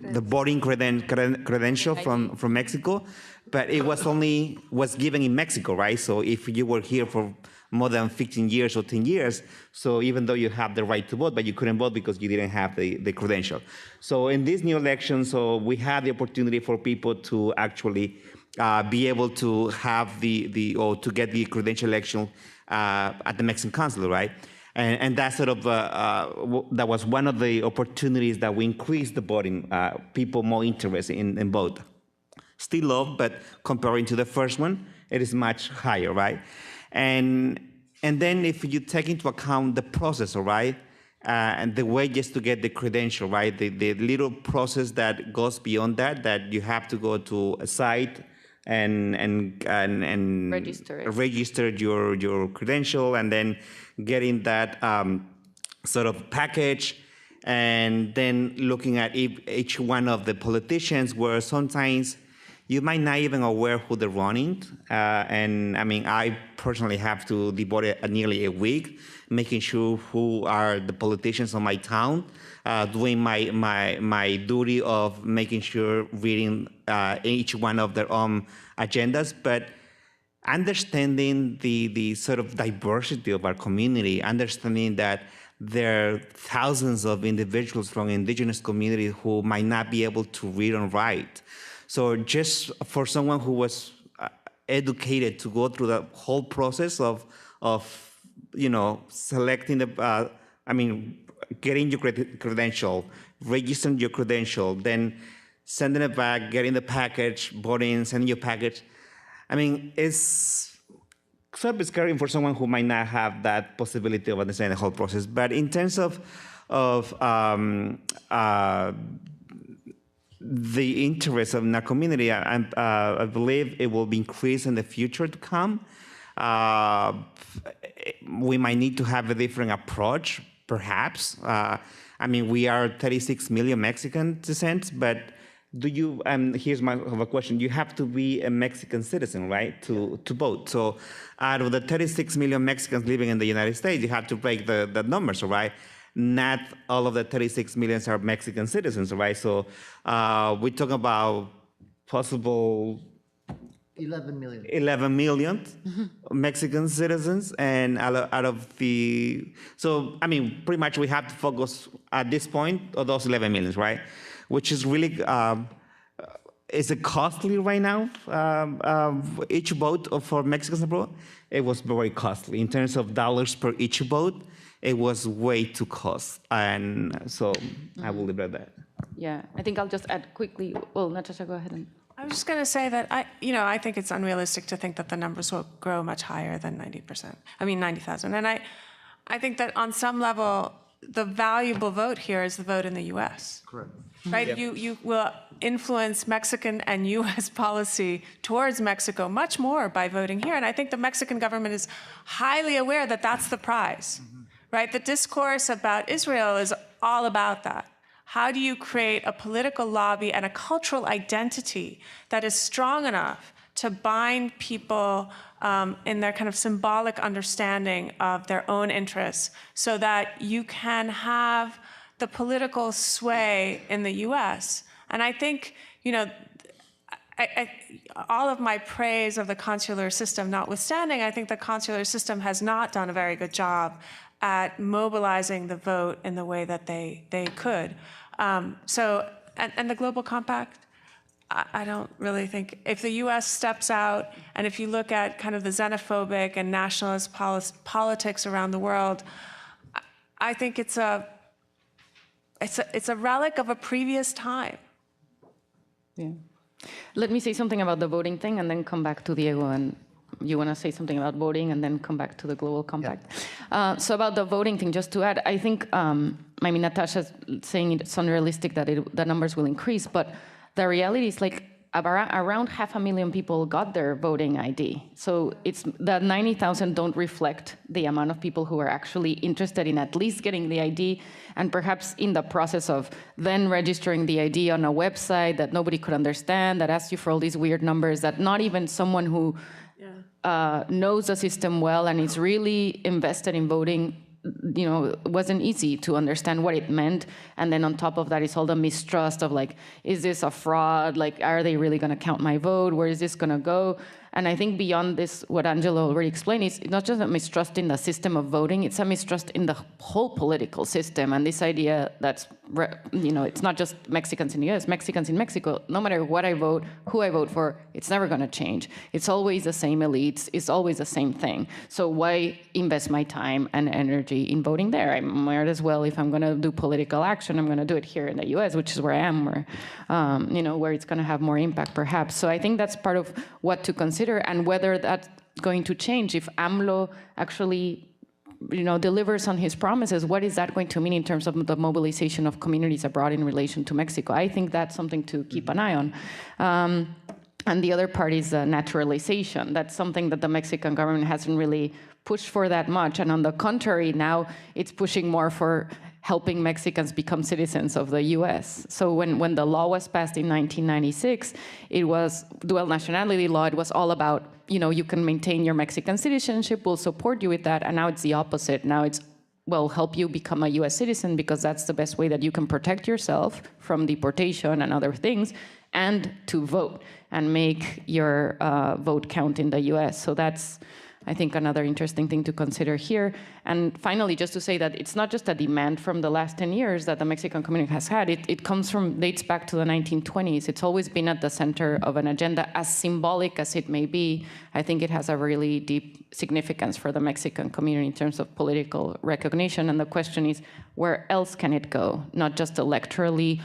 Speaker 4: the voting credential from Mexico, but it was given in Mexico, right? So if you were here for more than 15 years or 10 years, so even though you have the right to vote, but you couldn't vote because you didn't have the credential. So in this new election, so we had the opportunity for people to actually be able to have or to get the credential election at the Mexican consulate, right? And that sort of, that was one of the opportunities that we increased the voting, people more interested in vote. Still low, but comparing to the first one, it is much higher, right? And then if you take into account the process, all right, and the way just to get the credential, right, the little process that goes beyond that you have to go to a site and register your credential, and then getting that sort of package, and then looking at each one of the politicians, where sometimes you might not even aware who they're running. And I mean, I personally have to devote nearly a week making sure who are the politicians of my town, doing my duty of making sure reading each one of their own agendas, but understanding the sort of diversity of our community, understanding that there are thousands of individuals from indigenous communities who might not be able to read and write. So just for someone who was educated to go through the whole process of selecting getting your credential, registering your credential, then sending it back, getting the package, voting, sending your package. I mean, it's sort of scary for someone who might not have that possibility of understanding the whole process. But in terms of the interest of our community, I believe it will be increased in the future to come. We might need to have a different approach, perhaps. I mean, we are 36 million Mexican descent, but here's my question. You have to be a Mexican citizen, right, to vote. So out of the 36 million Mexicans living in the United States, you have to break the numbers, right? Not all of the 36 million are Mexican citizens, right? So we talk about possible
Speaker 5: 11 million.
Speaker 4: 11 million Mexican citizens, and out of so I mean, pretty much we have to focus at this point on those 11 millions, right? Which is really, is it costly right now? Each vote for Mexicans abroad, it was very costly. In terms of dollars per each vote, it was way too cost. And so I will leave it at that.
Speaker 2: Yeah, I think I'll just add quickly. Well, Natasha, go ahead.
Speaker 3: I was just going to say that I think it's unrealistic to think that the numbers will grow much higher than 90%. I mean, 90,000. And I think that on some level, the valuable vote here is the vote in the U.S.
Speaker 5: Correct.
Speaker 3: Right?
Speaker 4: Yep.
Speaker 3: You will influence Mexican and U.S. policy towards Mexico much more by voting here. And I think the Mexican government is highly aware that that's the prize, right? The discourse about Israel is all about that. How do you create a political lobby and a cultural identity that is strong enough to bind people in their kind of symbolic understanding of their own interests so that you can have the political sway in the U.S.? And I think, all of my praise of the consular system notwithstanding, I think the consular system has not done a very good job at mobilizing the vote in the way that they could. And the Global Compact, I don't really think, if the U.S. steps out, and if you look at kind of the xenophobic and nationalist politics around the world, I think it's a relic of a previous time.
Speaker 2: Yeah. Let me say something about the voting thing and then come back to Diego. And you want to say something about voting and then come back to the Global Compact. Yeah. So about the voting thing, just to add, I think, Natasha's saying it's unrealistic that the numbers will increase, but the reality is like around 500,000 people got their voting ID. So it's that 90,000 don't reflect the amount of people who are actually interested in at least getting the ID, and perhaps in the process of then registering the ID on a website that nobody could understand, that asks you for all these weird numbers, that not even someone who knows the system well and is really invested in voting, it wasn't easy to understand what it meant. And then on top of that is all the mistrust of like, is this a fraud? Like, are they really going to count my vote? Where is this going to go? And I think beyond this, what Angelo already explained is not just a mistrust in the system of voting, it's a mistrust in the whole political system. And this idea that's, it's not just Mexicans in the US, Mexicans in Mexico, no matter what I vote, who I vote for, it's never going to change. It's always the same elites, it's always the same thing. So why invest my time and energy in voting there? I might as well, if I'm going to do political action, I'm going to do it here in the US, which is where I am, where it's going to have more impact perhaps. So I think that's part of what to consider, and whether that's going to change. If AMLO actually delivers on his promises, what is that going to mean in terms of the mobilization of communities abroad in relation to Mexico? I think that's something to keep an eye on. And the other part is naturalization. That's something that the Mexican government hasn't really pushed for that much. And on the contrary, now it's pushing more for helping Mexicans become citizens of the US. So when the law was passed in 1996, it was dual nationality law. It was all about, you can maintain your Mexican citizenship, we'll support you with that. And now it's the opposite. Now it's, well, help you become a US citizen because that's the best way that you can protect yourself from deportation and other things, and to vote and make your vote count in the US. So that's, I think, another interesting thing to consider here. And finally, just to say that it's not just a demand from the last 10 years that the Mexican community has had. It dates back to the 1920s. It's always been at the center of an agenda, as symbolic as it may be. I think it has a really deep significance for the Mexican community in terms of political recognition. And the question is, where else can it go? Not just electorally,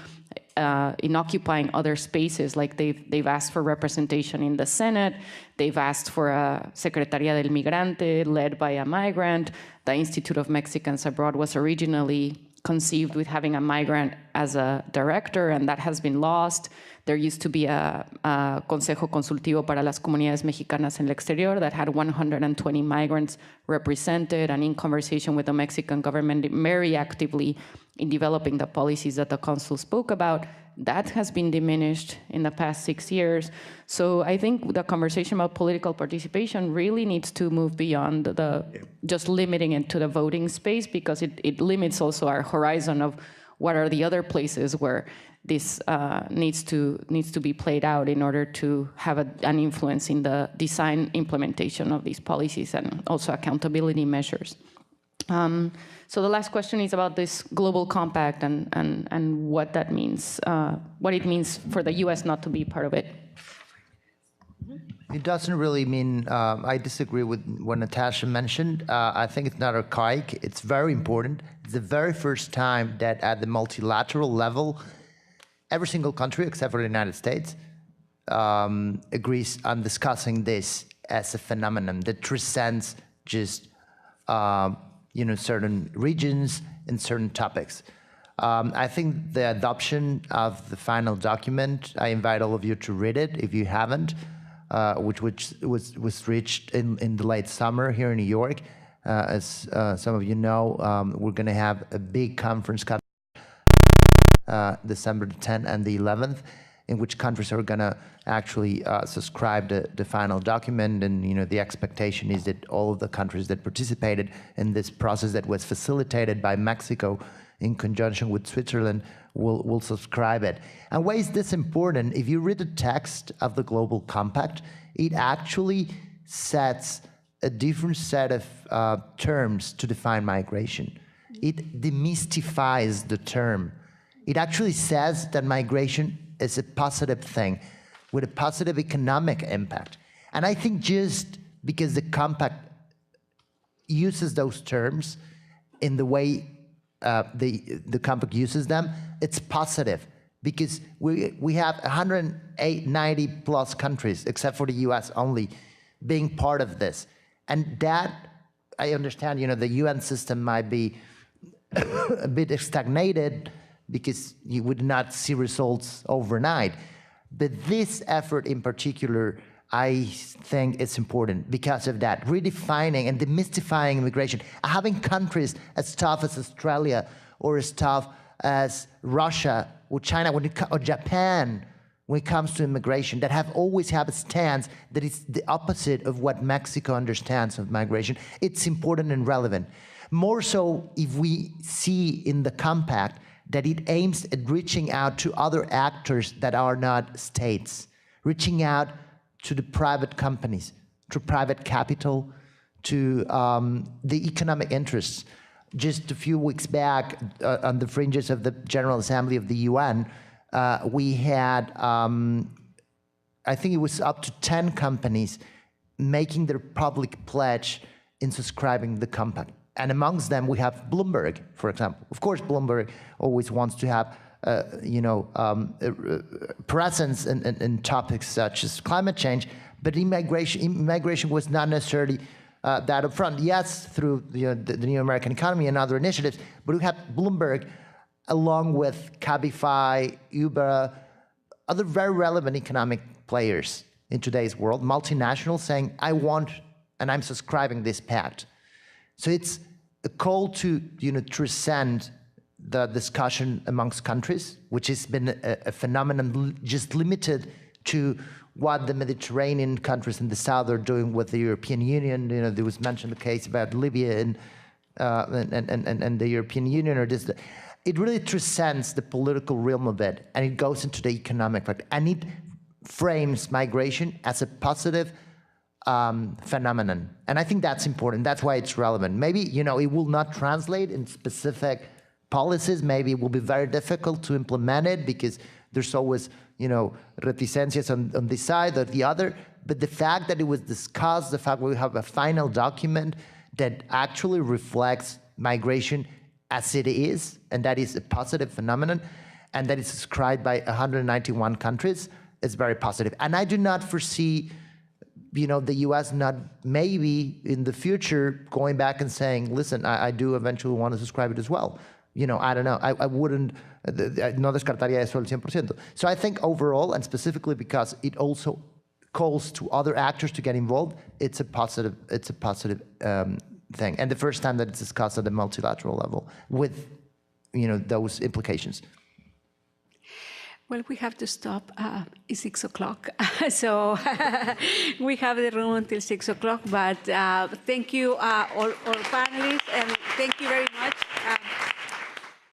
Speaker 2: in occupying other spaces, like they've asked for representation in the Senate, they've asked for a Secretaría del Migrante led by a migrant. The Institute of Mexicans Abroad was originally conceived with having a migrant as a director, and that has been lost. There used to be a Consejo Consultivo para las Comunidades Mexicanas en el Exterior that had 120 migrants represented and in conversation with the Mexican government very actively in developing the policies that the consul spoke about. That has been diminished in the past 6 years. So I think the conversation about political participation really needs to move beyond just limiting it to the voting space, because it limits also our horizon of what are the other places where this needs to be played out in order to have an influence in the design implementation of these policies and also accountability measures. So the last question is about this global compact and what that means, what it means for the US not to be part of it.
Speaker 5: It doesn't really mean, I disagree with what Natasha mentioned. I think it's not archaic, it's very important. It's the very first time that at the multilateral level, every single country except for the United States agrees on discussing this as a phenomenon that transcends just certain regions and certain topics. I think the adoption of the final document, I invite all of you to read it if you haven't, which was reached in the late summer here in New York. As some of you know, we're going to have a big conference December the 10th and the 11th, in which countries are going to actually subscribe the final document. And the expectation is that all of the countries that participated in this process that was facilitated by Mexico in conjunction with Switzerland will subscribe it. And why is this important? If you read the text of the Global Compact, it actually sets a different set of terms to define migration. It demystifies the term. It actually says that migration is a positive thing with a positive economic impact. And I think just because the Compact uses those terms in the way the Compact uses them, it's positive because we have 190 plus countries, except for the US only, being part of this. And that, I understand, the UN system might be a bit stagnated because you would not see results overnight. But this effort in particular, I think it's important because of that, redefining and demystifying immigration, having countries as tough as Australia or as tough as Russia or China or Japan when it comes to immigration, that have always had a stance that is the opposite of what Mexico understands of migration. It's important and relevant. More so if we see in the Compact that it aims at reaching out to other actors that are not states, reaching out to the private companies, to private capital, to the economic interests. Just a few weeks back, on the fringes of the General Assembly of the UN, we had, I think it was up to 10 companies making their public pledge in subscribing the Compact. And amongst them, we have Bloomberg, for example. Of course, Bloomberg always wants to have presence in topics such as climate change, but immigration was not necessarily that upfront. Yes, through the new American economy and other initiatives, but we have Bloomberg along with Cabify, Uber, other very relevant economic players in today's world, multinationals saying, I want and I'm subscribing this pact. So it's a call to transcend the discussion amongst countries, which has been a phenomenon just limited to what the Mediterranean countries in the south are doing with the European Union. There was mentioned the case about Libya and the European Union, or this. It really transcends the political realm of it, and it goes into the economic part, and it frames migration as a positive phenomenon. And I think that's important. That's why it's relevant. Maybe, it will not translate in specific policies. Maybe it will be very difficult to implement it because there's always, reticencias on this side or the other. But the fact that it was discussed, the fact we have a final document that actually reflects migration as it is, and that is a positive phenomenon, and that is subscribed by 191 countries, is very positive. And I do not foresee the U.S. not maybe in the future going back and saying, listen, I do eventually want to subscribe it as well. I don't know. I wouldn't, no descartaría eso al 100%. So I think overall, and specifically because it also calls to other actors to get involved, it's a positive thing. And the first time that it's discussed at the multilateral level with, those implications.
Speaker 1: Well, we have to stop. It's 6 o'clock. So we have the room until 6 o'clock. But thank you, all panelists, and thank you very much.